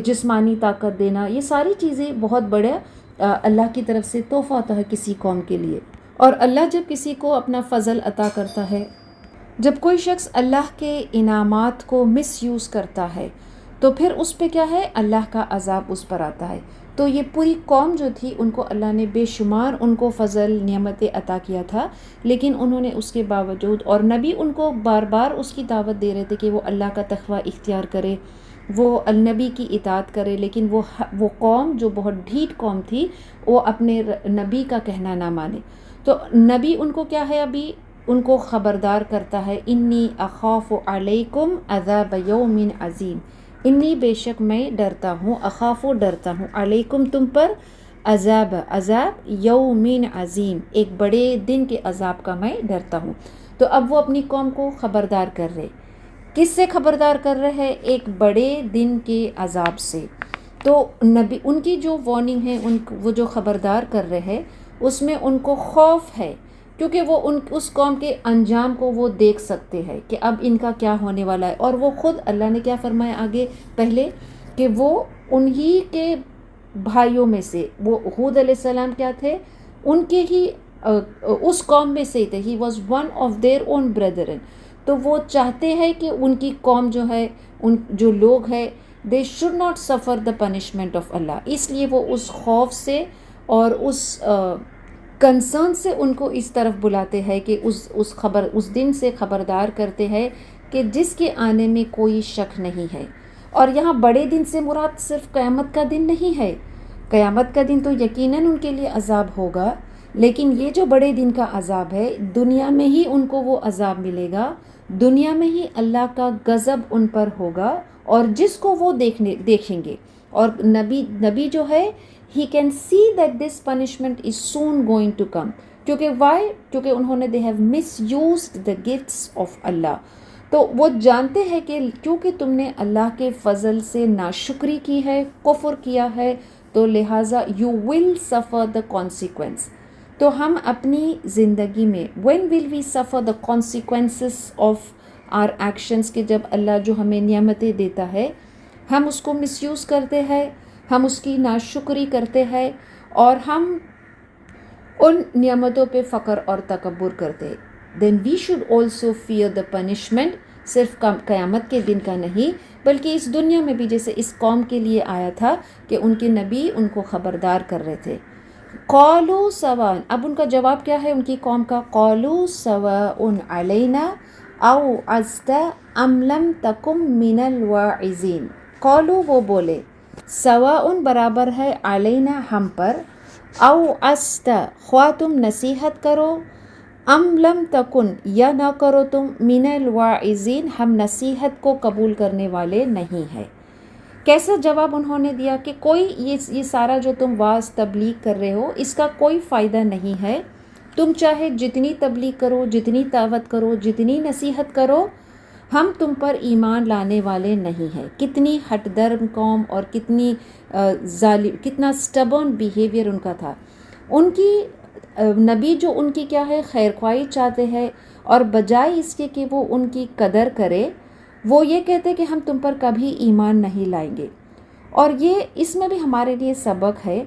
B: جسمانی طاقت دینا، یہ ساری چیزیں بہت بڑے اللہ کی طرف سے تحفہ ہوتا ہے کسی قوم کے لیے۔ اور اللہ جب کسی کو اپنا فضل عطا کرتا ہے، جب کوئی شخص اللہ کے انعامات کو مس یوز کرتا ہے تو پھر اس پہ کیا ہے، اللہ کا عذاب اس پر آتا ہے۔ تو یہ پوری قوم جو تھی ان کو اللہ نے بے شمار ان کو فضل، نعمتیں عطا کیا تھا، لیکن انہوں نے اس کے باوجود، اور نبی ان کو بار بار اس کی دعوت دے رہے تھے کہ وہ اللہ کا تقوی اختیار کرے، وہ النبی کی اطاعت کرے، لیکن وہ قوم جو بہت ڈھیٹ قوم تھی، وہ اپنے نبی کا کہنا نہ مانے۔ تو نبی ان کو کیا ہے، ابھی ان کو خبردار کرتا ہے، انی اخاف علیکم عذاب یوم عظیم، انی بے شک میں ڈرتا ہوں، اخاف ڈرتا ہوں، علیکم تم پر، عذاب یوم عظیم، ایک بڑے دن کے عذاب کا میں ڈرتا ہوں۔ تو اب وہ اپنی قوم کو خبردار کر رہے، کس سے خبردار کر رہے ہیں، ایک بڑے دن کے عذاب سے۔ تو نبی ان کی جو وارننگ ہے، وہ جو خبردار کر رہے ہیں، اس میں ان کو خوف ہے، کیونکہ وہ اس قوم کے انجام کو وہ دیکھ سکتے ہیں کہ اب ان کا کیا ہونے والا ہے، اور وہ خود اللہ نے کیا فرمایا آگے پہلے، کہ وہ انہی کے بھائیوں میں سے، وہ ہود علیہ السلام کیا تھے، ان کے ہی اس قوم میں سے تھے. He was one of their own brethren. تو وہ چاہتے ہیں کہ ان کی قوم جو ہے، ان جو لوگ ہیں، they should not suffer the punishment of اللہ. اس لیے وہ اس خوف سے اور اس کنسرن سے ان کو اس طرف بلاتے ہیں کہ اس دن سے خبردار کرتے ہیں کہ جس کے آنے میں کوئی شک نہیں ہے. اور یہاں بڑے دن سے مراد صرف قیامت کا دن نہیں ہے. قیامت کا دن تو یقیناً ان کے لیے عذاب ہوگا، لیکن یہ جو بڑے دن کا عذاب ہے، دنیا میں ہی ان کو وہ عذاب ملے گا، دنیا میں ہی اللہ کا غضب ان پر ہوگا، اور جس کو وہ دیکھیں گے. اور نبی جو ہے، he can see that this punishment is soon going to come. کیونکہ انہوں نے they have misused the gifts of Allah. تو وہ جانتے ہیں کہ کیونکہ تم نے اللہ کے فضل سے ناشکری کی ہے، کفر کیا ہے، تو لہٰذا you will suffer the consequence. تو ہم اپنی زندگی میں when will we suffer the consequences of our actions، کہ جب اللہ جو ہمیں نعمتیں دیتا ہے ہم اس کو مس یوز کرتے ہیں، ہم اس کی ناشکری کرتے ہیں، اور ہم ان نعمتوں پہ فخر اور تکبر کرتے ہیں. Then we should also fear the punishment. صرف قیامت کے دن کا نہیں، بلکہ اس دنیا میں بھی، جیسے اس قوم کے لیے آیا تھا کہ ان کے نبی ان کو خبردار کر رہے تھے. قالوا سواء، اب ان کا جواب کیا ہے ان کی قوم کا؟ قالوا سواء علینا او عزت ام لم تکم من الواعظین. قالوا وہ بولے، سواء برابر ہے، علینا ہم پر، او عزت خواہ تم نصیحت کرو، ام لم تکن یا نہ کرو تم، من الواعظین ہم نصیحت کو قبول کرنے والے نہیں ہیں. کیسا جواب انہوں نے دیا کہ کوئی یہ سارا جو تم واعظ تبلیغ کر رہے ہو اس کا کوئی فائدہ نہیں ہے. تم چاہے جتنی تبلیغ کرو، جتنی دعوت کرو، جتنی نصیحت کرو، ہم تم پر ایمان لانے والے نہیں ہیں. کتنی ہٹ درم قوم، اور کتنی ظالم، کتنا سٹبرن بیہیویئر ان کا تھا. ان کی نبی جو ان کی کیا ہے، خیر خواہی چاہتے ہیں، اور بجائے اس کے کہ وہ ان کی قدر کرے، وہ یہ کہتے کہ ہم تم پر کبھی ایمان نہیں لائیں گے. اور یہ اس میں بھی ہمارے لیے سبق ہے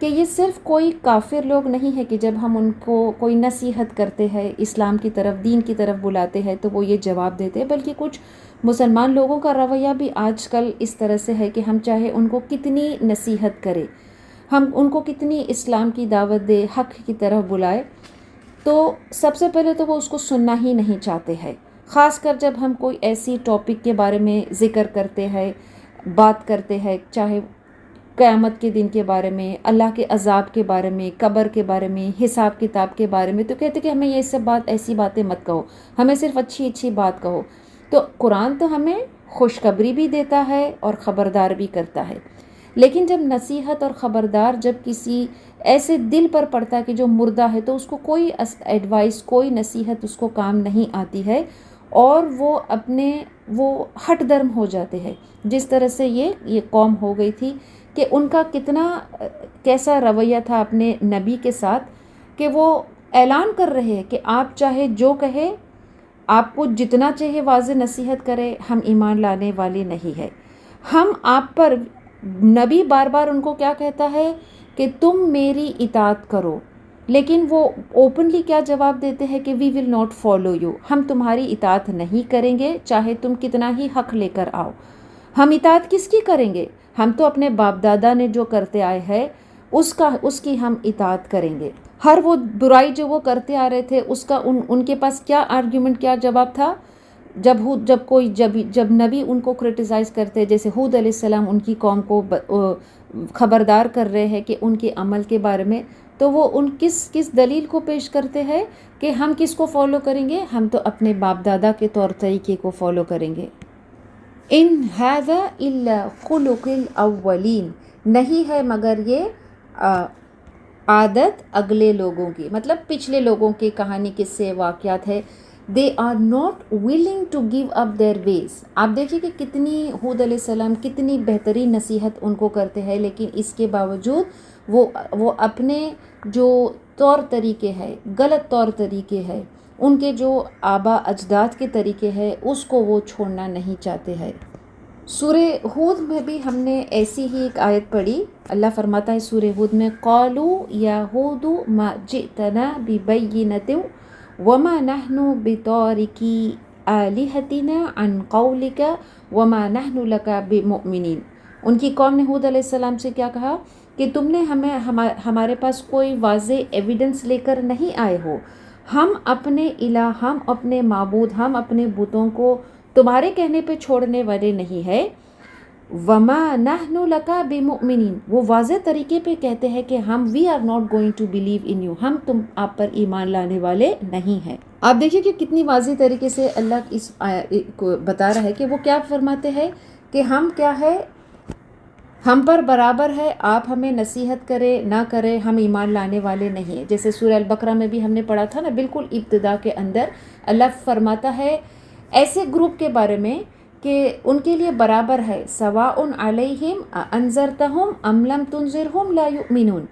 B: کہ یہ صرف کوئی کافر لوگ نہیں ہے کہ جب ہم ان کو کوئی نصیحت کرتے ہیں، اسلام کی طرف، دین کی طرف بلاتے ہیں، تو وہ یہ جواب دیتے ہیں، بلکہ کچھ مسلمان لوگوں کا رویہ بھی آج کل اس طرح سے ہے کہ ہم چاہے ان کو کتنی نصیحت کرے، ہم ان کو کتنی اسلام کی دعوت دے، حق کی طرف بلائے، تو سب سے پہلے تو وہ اس کو سننا ہی نہیں چاہتے ہیں. خاص کر جب ہم کوئی ایسی ٹاپک کے بارے میں ذکر کرتے ہیں، بات کرتے ہیں، چاہے قیامت کے دن کے بارے میں، اللہ کے عذاب کے بارے میں، قبر کے بارے میں، حساب کتاب کے بارے میں، تو کہتے کہ ہمیں یہ سب ایسی باتیں مت کہو، ہمیں صرف اچھی اچھی بات کہو. تو قرآن تو ہمیں خوشخبری بھی دیتا ہے اور خبردار بھی کرتا ہے، لیکن جب نصیحت اور خبردار جب کسی ایسے دل پر پڑتا ہے کہ جو مردہ ہے، تو اس کو کوئی ایڈوائس، کوئی نصیحت اس کو کام نہیں آتی ہے، اور وہ ہٹ درم ہو جاتے ہیں. جس طرح سے یہ قوم ہو گئی تھی کہ ان کا کیسا رویہ تھا اپنے نبی کے ساتھ، کہ وہ اعلان کر رہے ہیں کہ آپ چاہے جو کہے، آپ کو جتنا چاہے واضح نصیحت کرے، ہم ایمان لانے والے نہیں ہیں. ہم آپ پر، نبی بار بار ان کو کیا کہتا ہے کہ تم میری اطاعت کرو، لیکن وہ اوپنلی کیا جواب دیتے ہیں کہ وی ول ناٹ فالو یو، ہم تمہاری اطاعت نہیں کریں گے، چاہے تم کتنا ہی حق لے کر آؤ. ہم اطاعت کس کی کریں گے؟ ہم تو اپنے باپ دادا نے جو کرتے آئے ہیں اس کی ہم اطاعت کریں گے. ہر وہ برائی جو وہ کرتے آ رہے تھے، اس کا ان کے پاس کیا آرگیومنٹ، کیا جواب تھا؟ جب نبی ان کو کرٹیسائز کرتے، جیسے ہود علیہ السلام ان کی قوم کو خبردار کر رہے ہیں کہ ان کے عمل کے بارے میں، تو وہ ان کس دلیل کو پیش کرتے ہیں کہ ہم کس کو فالو کریں گے؟ ہم تو اپنے باپ دادا کے طور طریقے کو فالو کریں گے. ان ھذا الا خلق الاولین، نہیں ہے مگر یہ عادت اگلے لوگوں کی، مطلب پچھلے لوگوں کی کہانی، قصے، واقعات ہے. they are not willing to give up their ways. آپ دیکھیے کہ کتنی ہود علیہ السلام کتنی بہترین نصیحت ان کو کرتے ہیں، لیکن اس کے باوجود وہ اپنے جو طور طریقے ہیں، غلط طور طریقے ہیں، ان کے جو آبا اجداد کے طریقے ہیں، اس کو وہ چھوڑنا نہیں چاہتے ہیں. سورہ ہود میں بھی ہم نے ایسی ہی ایک آیت پڑھی. اللہ فرماتا ہے سورہ ہود میں قالوا یا ہود ما جئتنا ببینۃ وما نحن بتارکی آلہتنا عن قولک وما نحن لک بمؤمنین. ان کی قوم نے ہود علیہ السلام سے کیا کہا کہ تم نے ہمارے پاس کوئی واضح ایویڈنس لے کر نہیں آئے ہو. ہم اپنے الہ، ہم اپنے معبود، ہم اپنے بتوں کو تمہارے کہنے پہ چھوڑنے والے نہیں ہے. وما نحن لک بمؤمنین، وہ واضح طریقے پہ کہتے ہیں کہ ہم we are not going to believe in you, ہم تم آپ پر ایمان لانے والے نہیں ہیں. آپ دیکھیے کہ کتنی واضح طریقے سے اللہ اس کو بتا رہا ہے کہ وہ کیا فرماتے ہیں کہ ہم کیا ہے، ہم پر برابر ہے، آپ ہمیں نصیحت کرے نہ کرے، ہم ایمان لانے والے نہیں ہیں. جیسے سورہ البقرہ میں بھی ہم نے پڑھا تھا نا، بالکل ابتدا کے اندر اللہ فرماتا ہے ایسے گروپ کے بارے میں کہ ان کے لیے برابر ہے، سواء علیہم انذرتہم ام لم تنذرہم لا یؤمنون.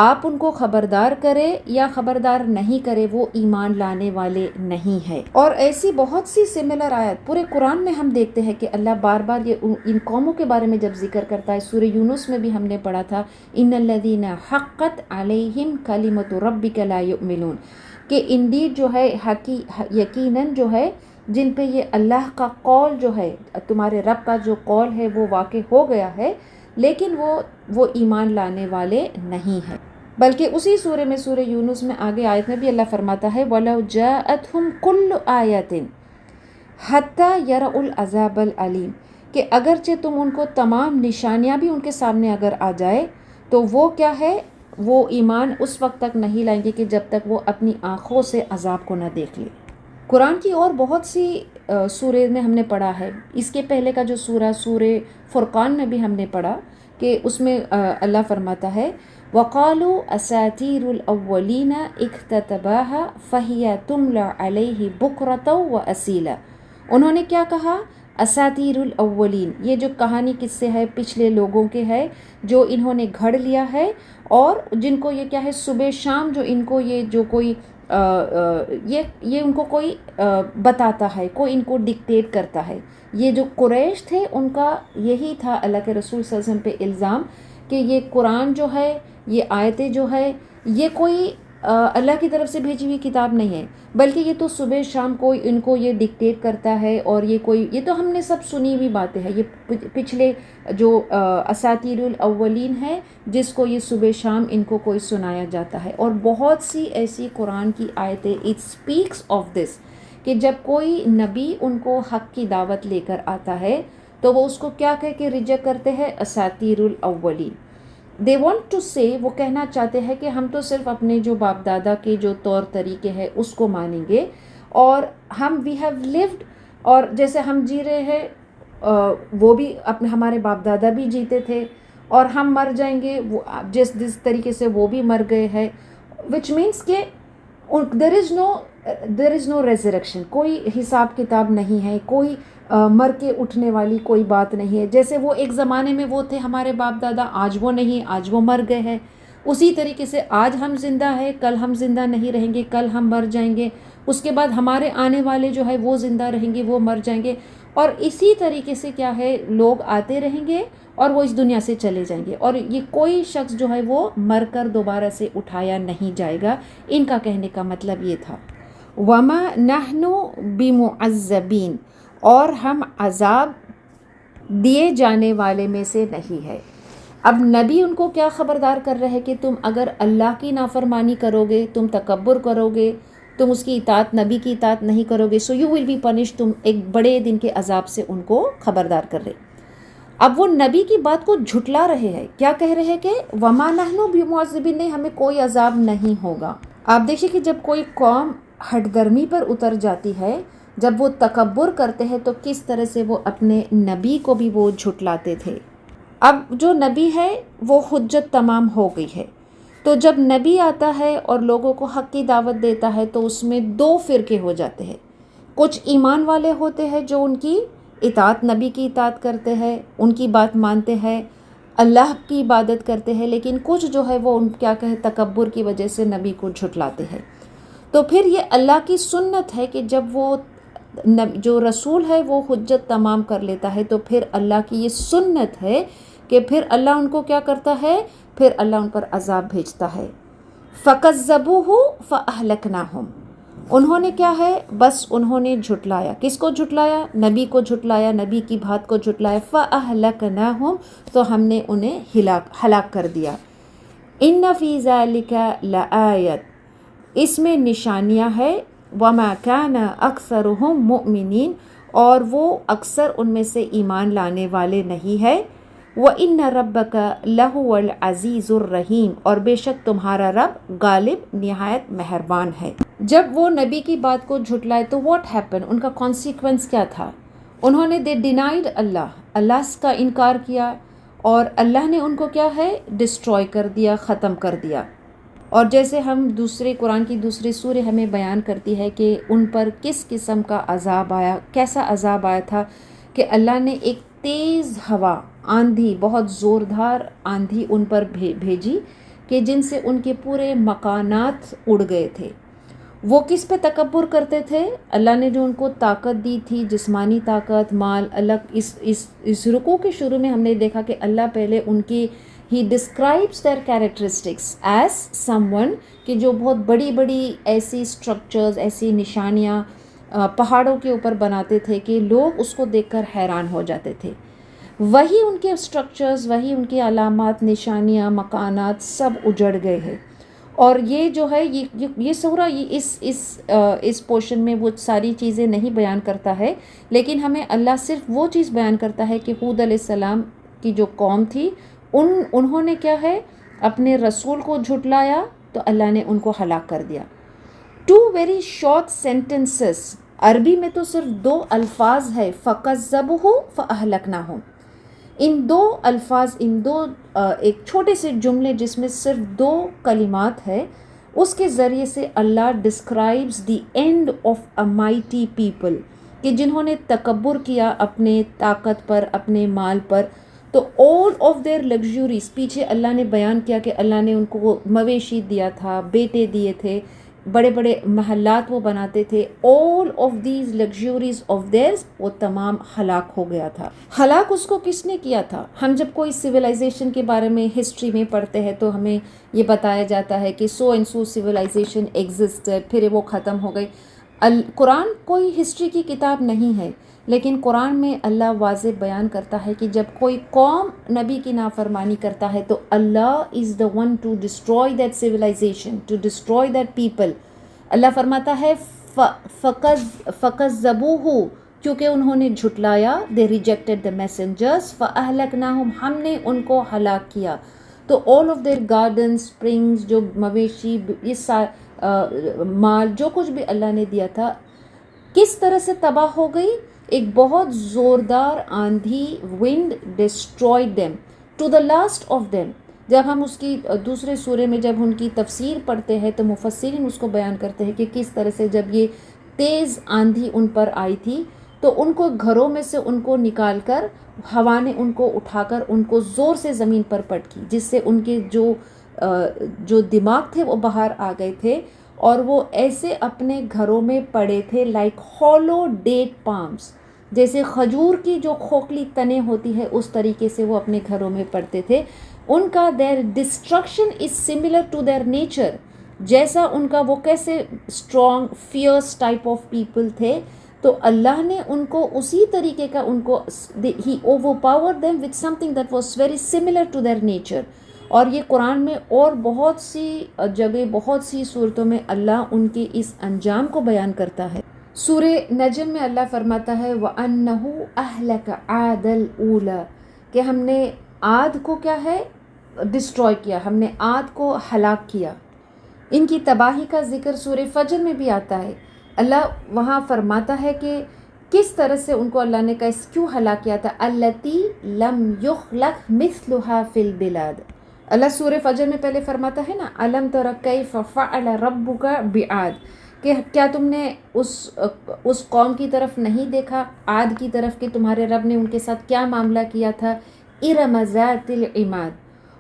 B: آپ ان کو خبردار کرے یا خبردار نہیں کرے، وہ ایمان لانے والے نہیں ہے. اور ایسی بہت سی سملر آیت پورے قرآن میں ہم دیکھتے ہیں کہ اللہ بار بار یہ ان قوموں کے بارے میں جب ذکر کرتا ہے. سورہ یونس میں بھی ہم نے پڑھا تھا ان الذین حقت علیہم کلمۃ ربک لا یؤمنون، کہ انڈیڈ جو ہے یقیناً جو ہے جن پہ یہ اللہ کا قول جو ہے، تمہارے رب کا جو قول ہے وہ واقع ہو گیا ہے، لیکن وہ ایمان لانے والے نہیں ہیں. بلکہ اسی سورہ میں، سورہ یونس میں آگے آیت میں بھی اللہ فرماتا ہے وَلَوْ جَاءَتْهُمْ كُلُّ آیَةٍ حَتَّى يَرَوْا الْعَذَابَ الْأَلِيمَ، کہ اگرچہ تم ان کو تمام نشانیاں بھی ان کے سامنے اگر آ جائے تو وہ کیا ہے، وہ ایمان اس وقت تک نہیں لائیں گے کہ جب تک وہ اپنی آنکھوں سے عذاب کو نہ دیکھ لے. قرآن کی اور بہت سی سورہ میں ہم نے پڑھا ہے. اس کے پہلے کا جو سورہ فرقان میں بھی ہم نے پڑھا کہ اس میں اللہ فرماتا ہے وَقَالُوا أَسَاطِيرُ الْأَوَّلِينَ اكْتَتَبَاهَا فَهِيَ تُمْلَى عَلَيْهِ بُكْرَةً وَأَصِيلًا. انہوں نے کیا کہا، اساطیر الاولین، یہ جو کہانی قصے ہے پچھلے لوگوں کے ہے جو انہوں نے گھڑ لیا ہے، اور جن کو یہ کیا ہے صبح شام جو ان کو یہ جو کوئی یہ ان کو کوئی بتاتا ہے، کوئی ان کو ڈکٹیٹ کرتا ہے. یہ جو قریش تھے ان کا یہی تھا اللہ کے رسول صلی اللہ علیہ وسلم پہ الزام کہ یہ قرآن جو ہے، یہ آیتیں جو ہے، یہ کوئی اللہ کی طرف سے بھیجی ہوئی کتاب نہیں ہے، بلکہ یہ تو صبح شام کوئی ان کو یہ ڈکٹیٹ کرتا ہے. اور یہ تو ہم نے سب سنی ہوئی باتیں ہیں، یہ پچھلے جو اساطیر الاولین ہے جس کو یہ صبح شام ان کو کوئی سنایا جاتا ہے. اور بہت سی ایسی قرآن کی آیتیں اٹ اسپیکس آف دس کہ جب کوئی نبی ان کو حق کی دعوت لے کر آتا ہے تو وہ اس کو کیا کہہ کے ریجیکٹ کرتے ہیں، اساطیر الاولین. دے وانٹ ٹو سے، وہ کہنا چاہتے ہیں کہ ہم تو صرف اپنے جو باپ دادا کے جو طور طریقے ہیں اس کو مانیں گے، اور ہم وی ہیو لیوڈ، اور جیسے ہم جی رہے ہیں وہ بھی اپنے ہمارے باپ دادا بھی جیتے تھے، اور ہم مر جائیں گے وہ جس طریقے سے وہ بھی مر گئے ہیں. وچ مینس کہ دیر از نو ریزریکشن، کوئی حساب کتاب نہیں ہے، کوئی مر کے اٹھنے والی کوئی بات نہیں ہے. جیسے وہ ایک زمانے میں وہ تھے ہمارے باپ دادا، آج وہ نہیں، آج وہ مر گئے ہیں. اسی طریقے سے آج ہم زندہ ہیں، کل ہم زندہ نہیں رہیں گے، کل ہم مر جائیں گے، اس کے بعد ہمارے آنے والے جو ہے وہ زندہ رہیں گے، وہ مر جائیں گے. اور اسی طریقے سے کیا ہے، لوگ آتے رہیں گے اور وہ اس دنیا سے چلے جائیں گے، اور یہ کوئی شخص جو ہے وہ مر کر دوبارہ سے اٹھایا نہیں جائے گا. ان کا کہنے کا مطلب یہ تھا وَمَا نَحْنُ بِمُعَذَّبِينَ، اور ہم عذاب دیے جانے والے میں سے نہیں ہے. اب نبی ان کو کیا خبردار کر رہے کہ تم اگر اللہ کی نافرمانی کرو گے، تم تکبر کرو گے، تم اس کی اطاعت، نبی کی اطاعت نہیں کرو گے، so you will be punish. تم ایک بڑے دن کے عذاب سے ان کو خبردار کر رہے. اب وہ نبی کی بات کو جھٹلا رہے ہیں، کیا کہہ رہے ہیں کہ وَمَا نَحْنُ بِمُعَذِّبِينَ، نہیں، ہمیں کوئی عذاب نہیں ہوگا. آپ دیکھیے کہ جب کوئی قوم ہٹ درمی پر اتر جاتی ہے، جب وہ تکبر کرتے ہیں تو کس طرح سے وہ اپنے نبی کو بھی وہ جھٹلاتے تھے. اب جو نبی ہے وہ حجت تمام ہو گئی ہے، تو جب نبی آتا ہے اور لوگوں کو حق کی دعوت دیتا ہے تو اس میں دو فرقے ہو جاتے ہیں. کچھ ایمان والے ہوتے ہیں جو ان کی اطاعت، نبی کی اطاعت کرتے ہیں، ان کی بات مانتے ہیں، اللہ کی عبادت کرتے ہیں، لیکن کچھ جو ہے وہ ان کیا کہے تکبر کی وجہ سے نبی کو جھٹلاتے ہیں. تو پھر یہ اللہ کی سنت ہے کہ جب وہ جو رسول ہے وہ حجت تمام کر لیتا ہے تو پھر اللہ کی یہ سنت ہے کہ پھر اللہ ان کو کیا کرتا ہے، پھر اللہ ان پر عذاب بھیجتا ہے۔ فَكَذَّبُوهُ فَأَهْلَكْنَاهُمْ، انہوں نے کیا ہے، بس انہوں نے جھٹلایا، کس کو جھٹلایا، نبی کو جھٹلایا، نبی کی بات کو جھٹلایا، فَأَهْلَكْنَاهُمْ تو ہم نے انہیں ہلاک کر دیا۔ إِنَّ فِي ذَلِكَ لَآیَةٌ، اس میں نشانیاں ہے، وَمَا كَانَ أَكْثَرُهُمْ مُؤْمِنِينَ، اور وہ اکثر ان میں سے ایمان لانے والے نہیں ہے۔ وَإِنَّ رَبَّكَ لَهُوَ الْعَزِيزُ الرَّحِيمُ، اور بے شک تمہارا رب غالب نہایت مہربان ہے۔ جب وہ نبی کی بات کو جھٹلائے تو واٹ ہیپن، ان کا کانسیکوینس کیا تھا، انہوں نے دے ڈینائڈ اللہ کا انکار کیا، اور اللہ نے ان کو کیا ہے، ڈسٹروائے کر دیا، ختم کر دیا۔ اور جیسے ہم قرآن کی دوسری سورہ ہمیں بیان کرتی ہے کہ ان پر کس قسم کا عذاب آیا، کیسا عذاب آیا تھا، کہ اللہ نے ایک تیز ہوا، آندھی، بہت زوردار آندھی ان پر بھیجی کہ جن سے ان کے پورے مکانات اڑ گئے تھے۔ وہ کس پہ تکبر کرتے تھے، اللہ نے جو ان کو طاقت دی تھی، جسمانی طاقت، مال، الگ اس رکوع کے شروع میں ہم نے دیکھا کہ اللہ پہلے ان کی He describes their characteristics as someone کہ جو بہت بڑی بڑی ایسی اسٹرکچرز، ایسی نشانیاں پہاڑوں کے اوپر بناتے تھے کہ لوگ اس کو دیکھ کر حیران ہو جاتے تھے۔ وہی ان کے اسٹرکچرز، وہی ان کے علامات، نشانیاں، مکانات سب اجڑ گئے ہیں۔ اور یہ جو ہے یہ سورہ اس پورشن میں وہ ساری چیزیں نہیں بیان کرتا ہے، لیکن ہمیں اللہ صرف وہ چیز بیان کرتا ہے کہ ہود علیہ السلام کی جو قوم تھی انہوں نے کیا ہے، اپنے رسول کو جھٹلایا تو اللہ نے ان کو ہلاک کر دیا۔ 2 very short sentences، عربی میں تو صرف 2 الفاظ ہے، فَكَذَّبُوهُ فَأَهْلَكْنَاهُمْ، ان 2 الفاظ، ان 2 ایک چھوٹے سے جملے جس میں صرف 2 کلمات ہے، اس کے ذریعے سے Allah describes the end of a mighty people, کہ جنہوں نے تکبر کیا اپنے طاقت پر، اپنے مال پر، تو all of their luxuries، پیچھے اللہ نے بیان کیا کہ اللہ نے ان کو مویشی دیا تھا، بیٹے دیے تھے، بڑے بڑے محلات وہ بناتے تھے، all of these luxuries of theirs وہ تمام ہلاک ہو گیا تھا۔ ہلاک اس کو کس نے کیا تھا؟ ہم جب کوئی سویلائزیشن کے بارے میں ہسٹری میں پڑھتے ہیں تو ہمیں یہ بتایا جاتا ہے کہ so and so civilisation existed, پھر وہ ختم ہو گئی۔ قرآن کوئی ہسٹری کی کتاب نہیں ہے، لیکن قرآن میں اللہ واضح بیان کرتا ہے کہ جب کوئی قوم نبی کی نافرمانی کرتا ہے تو Allah is the one to destroy that civilization, to destroy that people. Allah فرماتا ہے فَكَذَّبُوهُ، کیونکہ انہوں نے جھٹلایا، دے ریجیکٹڈ دا میسنجرز، فَأَهْلَكْنَاهُمْ، ہم نے ان کو ہلاک کیا۔ تو all of their gardens، springs، جو مویشی، مال، جو کچھ بھی اللہ نے دیا تھا، کس طرح سے تباہ ہو گئی؟ ایک بہت زوردار آندھی، wind destroyed them to the last of them. جب ہم اس کی دوسرے سورے میں جب ان کی تفسیر پڑھتے ہیں تو مفسرین اس کو بیان کرتے ہیں کہ کس طرح سے جب یہ تیز آندھی ان پر آئی تھی تو ان کو گھروں میں سے ان کو نکال کر ہوا نے ان کو اٹھا کر ان کو زور سے زمین پر پٹکی، جس سے ان کے جو دماغ تھے وہ باہر آ گئے تھے، اور وہ ایسے اپنے گھروں میں پڑے تھے لائک ہالو ڈیٹ پامس، جیسے کھجور کی جو کھوکھلی تنیں ہوتی ہے اس طریقے سے وہ اپنے گھروں میں پڑتے تھے۔ ان کا their destruction is similar to their nature, جیسا ان کا وہ کیسے strong fierce type of people تھے، تو اللہ نے ان کو اسی طریقے کا ان کو he overpower them with something that was very similar to their nature. اور یہ قرآن میں اور بہت سی جگہ، بہت سی صورتوں میں اللہ ان کے اس انجام کو بیان کرتا ہے۔ سورہ نجم میں اللہ فرماتا ہے وَأَنَّهُ أَهْلَكَ عَادَ الْأُولَى، کہ ہم نے عاد کو کیا ہے، ڈسٹروائے کیا، ہم نے عاد کو ہلاک کیا۔ ان کی تباہی کا ذکر سورہ فجر میں بھی آتا ہے۔ اللہ وہاں فرماتا ہے کہ کس طرح سے ان کو اللہ نے کیوں ہلاک کیا تھا، الَّتِي لَمْ يُخْلَقْ مِثْلُهَا فِي الْبِلَادِ۔ اللہ سورہ فجر میں پہلے فرماتا ہے نا، أَلَمْ تَرَ كَيْفَ فَعَلَ رَبُّكَ بِعَادٍ، کہ کیا تم نے اس قوم کی طرف نہیں دیکھا، عاد کی طرف، کہ تمہارے رب نے ان کے ساتھ کیا معاملہ کیا تھا۔ إِرَمَ ذَاتِ الْعِمَادِ،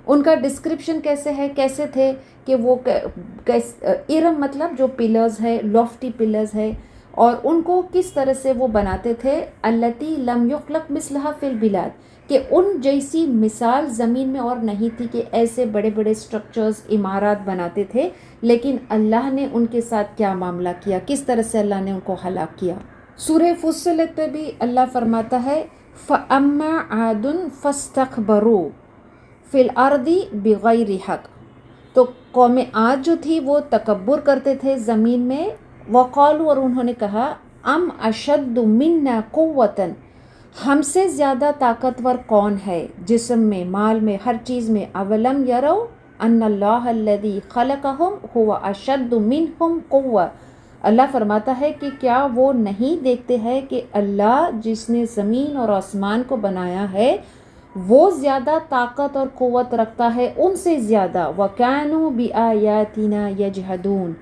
B: ان کا ڈسکرپشن کیسے ہے، کیسے تھے کہ وہ ارم مطلب جو پلرز ہے، لافٹی پلرز ہے، اور ان کو کس طرح سے وہ بناتے تھے، التی لم یخلق مثلھا فی البلاد، کہ ان جیسی مثال زمین میں اور نہیں تھی، کہ ایسے بڑے بڑے سٹرکچرز، عمارات بناتے تھے، لیکن اللہ نے ان کے ساتھ کیا معاملہ کیا، کس طرح سے اللہ نے ان کو ہلاک کیا۔ سورہ فصلت پہ بھی اللہ فرماتا ہے فَأَمَّا عَادٌ فَاسْتَكْبَرُوا فِي الْأَرْضِ بِغَيْرِ حَقٍ، تو قوم عاد جو تھی وہ تکبر کرتے تھے زمین میں، وقالوا، اور انہوں نے کہا، ام اشد منا قوتاً، ہم سے زیادہ طاقتور کون ہے، جسم میں، مال میں، ہر چیز میں، اولم یروا ان اللہ الذی خلقہم هو اشد منہم قوة، اللہ فرماتا ہے کہ کیا وہ نہیں دیکھتے ہیں کہ اللہ جس نے زمین اور آسمان کو بنایا ہے وہ زیادہ طاقت اور قوت رکھتا ہے ان سے زیادہ، وَكَانُوا بِآيَاتِنَا يَجْحَدُونَ،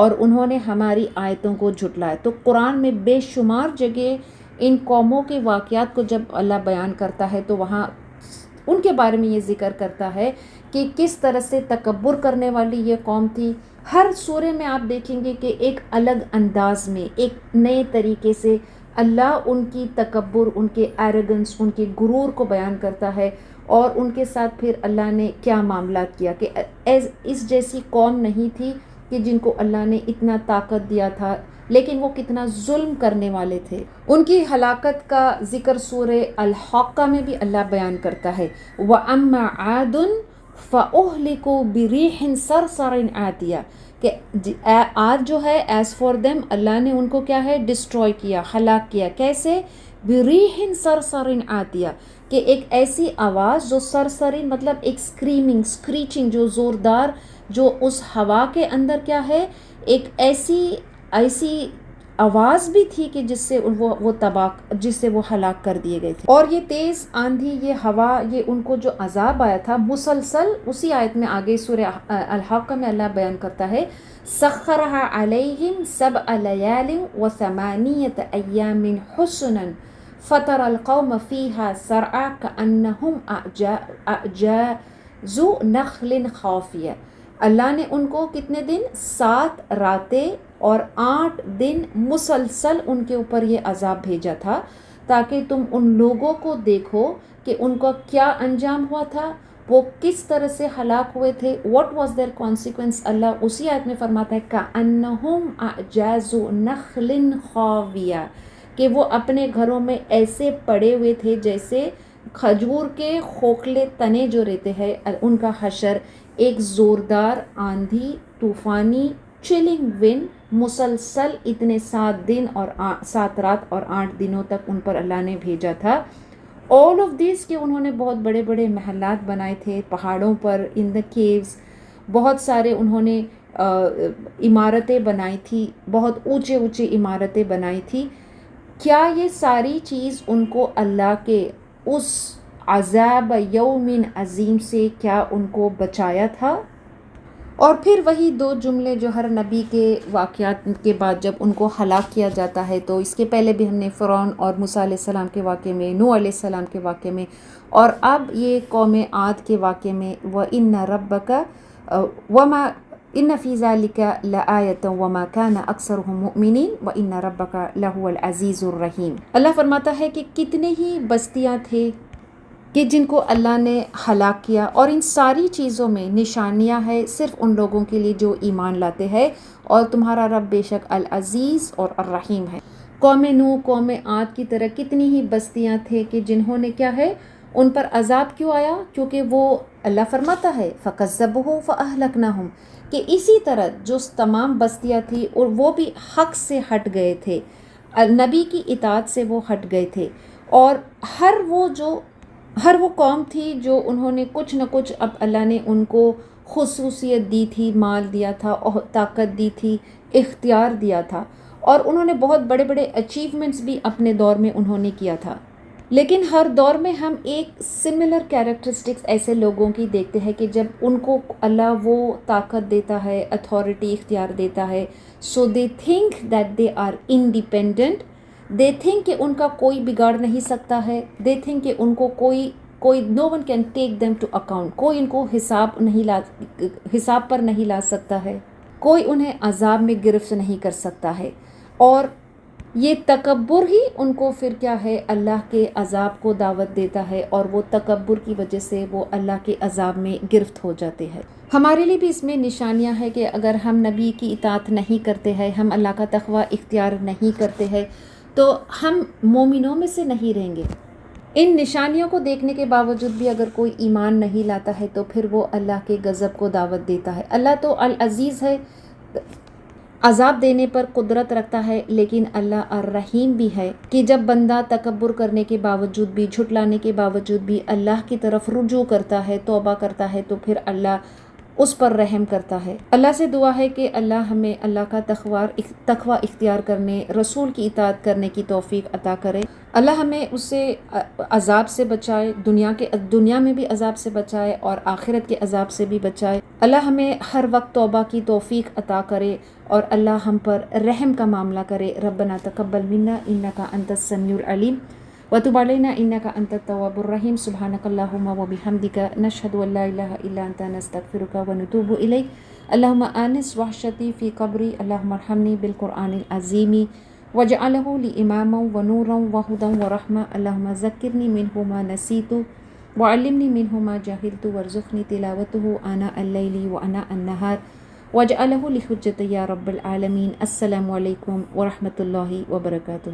B: اور انہوں نے ہماری آیتوں کو جھٹلایا۔ تو قرآن میں بے شمار جگہ ان قوموں کے واقعات کو جب اللہ بیان کرتا ہے تو وہاں ان کے بارے میں یہ ذکر کرتا ہے کہ کس طرح سے تکبر کرنے والی یہ قوم تھی۔ ہر سورے میں آپ دیکھیں گے کہ ایک الگ انداز میں، ایک نئے طریقے سے اللہ ان کی تکبر، ان کے ایروگنس، ان کے غرور کو بیان کرتا ہے، اور ان کے ساتھ پھر اللہ نے کیا معاملات کیا، کہ اس جیسی قوم نہیں تھی کہ جن کو اللہ نے اتنا طاقت دیا تھا، لیکن وہ کتنا ظلم کرنے والے تھے۔ ان کی ہلاکت کا ذکر سورہ الحاقہ میں بھی اللہ بیان کرتا ہے، وَأَمَّا عَادٌ فَأُهْلِكُوا بِرِيحٍ صَرْصَرٍ عَاتِيَةٍ، کہ عاد جو ہے ایز فار دیم اللہ نے ان کو کیا ہے، ڈسٹروائے کیا، ہلاک کیا، کیسے، بِرِيحٍ صَرْصَرٍ عَاتِيَةٍ، کہ ایک ایسی آواز جو سرسرین مطلب ایک اسکریمنگ، اسکریچنگ، جو زوردار، جو اس ہوا کے اندر کیا ہے، ایک ایسی آواز بھی تھی کہ جس سے وہ تباہ، جس سے وہ ہلاک کر دیے گئے تھے۔ اور یہ تیز آندھی، یہ ہوا، یہ ان کو جو عذاب آیا تھا مسلسل، اسی آیت میں آگے سورہ الحاقہ میں اللہ بیان کرتا ہے، سخرها علیہم 7 لیال و8 ایام حسنا فترى القوم فيها سرعا كأنهم أعجاز نخل خاوية، اللہ نے ان کو کتنے دن، 7 راتیں اور 8 دن مسلسل ان کے اوپر یہ عذاب بھیجا تھا، تاکہ تم ان لوگوں کو دیکھو کہ ان کا کیا انجام ہوا تھا، وہ کس طرح سے ہلاک ہوئے تھے، what was their consequence۔ اللہ اسی آیت میں فرماتا ہے كأنهم أعجاز نخل خاوية، کہ وہ اپنے گھروں میں ایسے پڑے ہوئے تھے جیسے کھجور کے کھوکھلے تنے جو رہتے ہیں، ان کا حشر، ایک زوردار آندھی، طوفانی چلنگ ون، مسلسل اتنے 7 دن اور 7 رات اور 8 دنوں تک ان پر اللہ نے بھیجا تھا۔ all of these کہ انہوں نے بہت بڑے بڑے محلات بنائے تھے پہاڑوں پر، ان دا کیوز، بہت سارے انہوں نے عمارتیں بنائی تھی، بہت اونچے اونچے عمارتیں بنائی تھی۔ کیا یہ ساری چیز ان کو اللہ کے اس عذاب یوم عظیم سے کیا ان کو بچایا تھا؟ اور پھر وہی 2 جملے جو ہر نبی کے واقعات کے بعد جب ان کو ہلاک کیا جاتا ہے، تو اس کے پہلے بھی ہم نے فرعون اور موسیٰ علیہ السلام کے واقعے میں، نوح علیہ السلام کے واقعے میں، اور اب یہ قوم عاد کے واقعے میں، وَإِنَّ رَبَّكَ وَمَا إِنَّ فِي ذَلِكَ لَآيَةً وَمَا كَانَ أَكْثَرُهُم مُؤْمِنِينَ وَإِنَّ رَبَّكَ لَهُوَ الْعَزِيزُ الرَّحِيمُ۔ اللہ فرماتا ہے کہ کتنے ہی بستیاں تھے کہ جن کو اللہ نے ہلاک کیا، اور ان ساری چیزوں میں نشانیاں ہیں صرف ان لوگوں کے لیے جو ایمان لاتے ہیں، اور تمہارا رب بے شک العزیز اور الرحیم ہے۔ قوم نوح، قوم عاد کی طرح کتنی ہی بستیاں تھے کہ جنہوں نے کیا ہے، ان پر عذاب کیوں آیا، کیونکہ وہ اللہ فرماتا ہے فَكَذَّبُوهُ فَأَهْلَكْنَاهُمْ، کہ اسی طرح جو تمام بستیاں تھیں اور وہ بھی حق سے ہٹ گئے تھے، نبی کی اطاعت سے وہ ہٹ گئے تھے، اور ہر وہ قوم تھی جو انہوں نے کچھ نہ کچھ، اب اللہ نے ان کو خصوصیت دی تھی، مال دیا تھا، اور طاقت دی تھی، اختیار دیا تھا، اور انہوں نے بہت بڑے بڑے اچیومنٹس بھی اپنے دور میں انہوں نے کیا تھا۔ لیکن ہر دور میں ہم ایک سملر کیریکٹرسٹکس ایسے لوگوں کی دیکھتے ہیں کہ جب ان کو اللہ وہ طاقت دیتا ہے، اتھارٹی اختیار دیتا ہے، so they think that they are independent, they think کہ ان کا کوئی بگاڑ نہیں سکتا ہے، دے تھنک کہ ان کو کوئی no one can take them to account, کوئی ان کو حساب پر نہیں لا سکتا ہے، کوئی انہیں عذاب میں گرفت نہیں کر سکتا ہے۔ اور یہ تکبر ہی ان کو پھر کیا ہے اللہ کے عذاب کو دعوت دیتا ہے، اور وہ تکبر کی وجہ سے وہ اللہ کے عذاب میں گرفت ہو جاتے ہیں۔ ہمارے لیے بھی اس میں نشانیاں ہیں کہ اگر ہم نبی کی اطاعت نہیں کرتے ہیں، ہم اللہ کا تقوی اختیار نہیں کرتے ہیں، تو ہم مومنوں میں سے نہیں رہیں گے۔ ان نشانیوں کو دیکھنے کے باوجود بھی اگر کوئی ایمان نہیں لاتا ہے تو پھر وہ اللہ کے غضب کو دعوت دیتا ہے۔ اللہ تو العزیز ہے، عذاب دینے پر قدرت رکھتا ہے، لیکن اللہ الرحیم بھی ہے کہ جب بندہ تکبر کرنے کے باوجود بھی، جھٹلانے کے باوجود بھی اللہ کی طرف رجوع کرتا ہے، توبہ کرتا ہے، تو پھر اللہ اس پر رحم کرتا ہے۔ اللہ سے دعا ہے کہ اللہ ہمیں اللہ کا تقوی اختیار کرنے، رسول کی اطاعت کرنے کی توفیق عطا کرے۔ اللہ ہمیں اس سے عذاب سے بچائے، دنیا میں بھی عذاب سے بچائے اور آخرت کے عذاب سے بھی بچائے۔ اللہ ہمیں ہر وقت توبہ کی توفیق عطا کرے اور اللہ ہم پر رحم کا معاملہ کرے۔ ربنا تقبل منا انک انت السمیع العلیم وتب علینا انک انت التواب الرحیم۔ سبحانک اللہم وبحمدک نشہد ان لا الہ الا انت نستغفرک ونتوب الیک۔ اللہم آنس وحشتی فی قبری، اللہم ارحمنی بالقرآن العظیم وجعلہ لی اماما ونورا وہدا ورحمہ، اللہم ذکرنی منہ ما نسیت وعلمنی منہ ما جہلت وارزقنی تلاوتہ آناء اللیل وآناء النہار واجعلہ لحجت یا رب العالمین۔ السلام علیکم ورحمۃ اللہ وبرکاتہ۔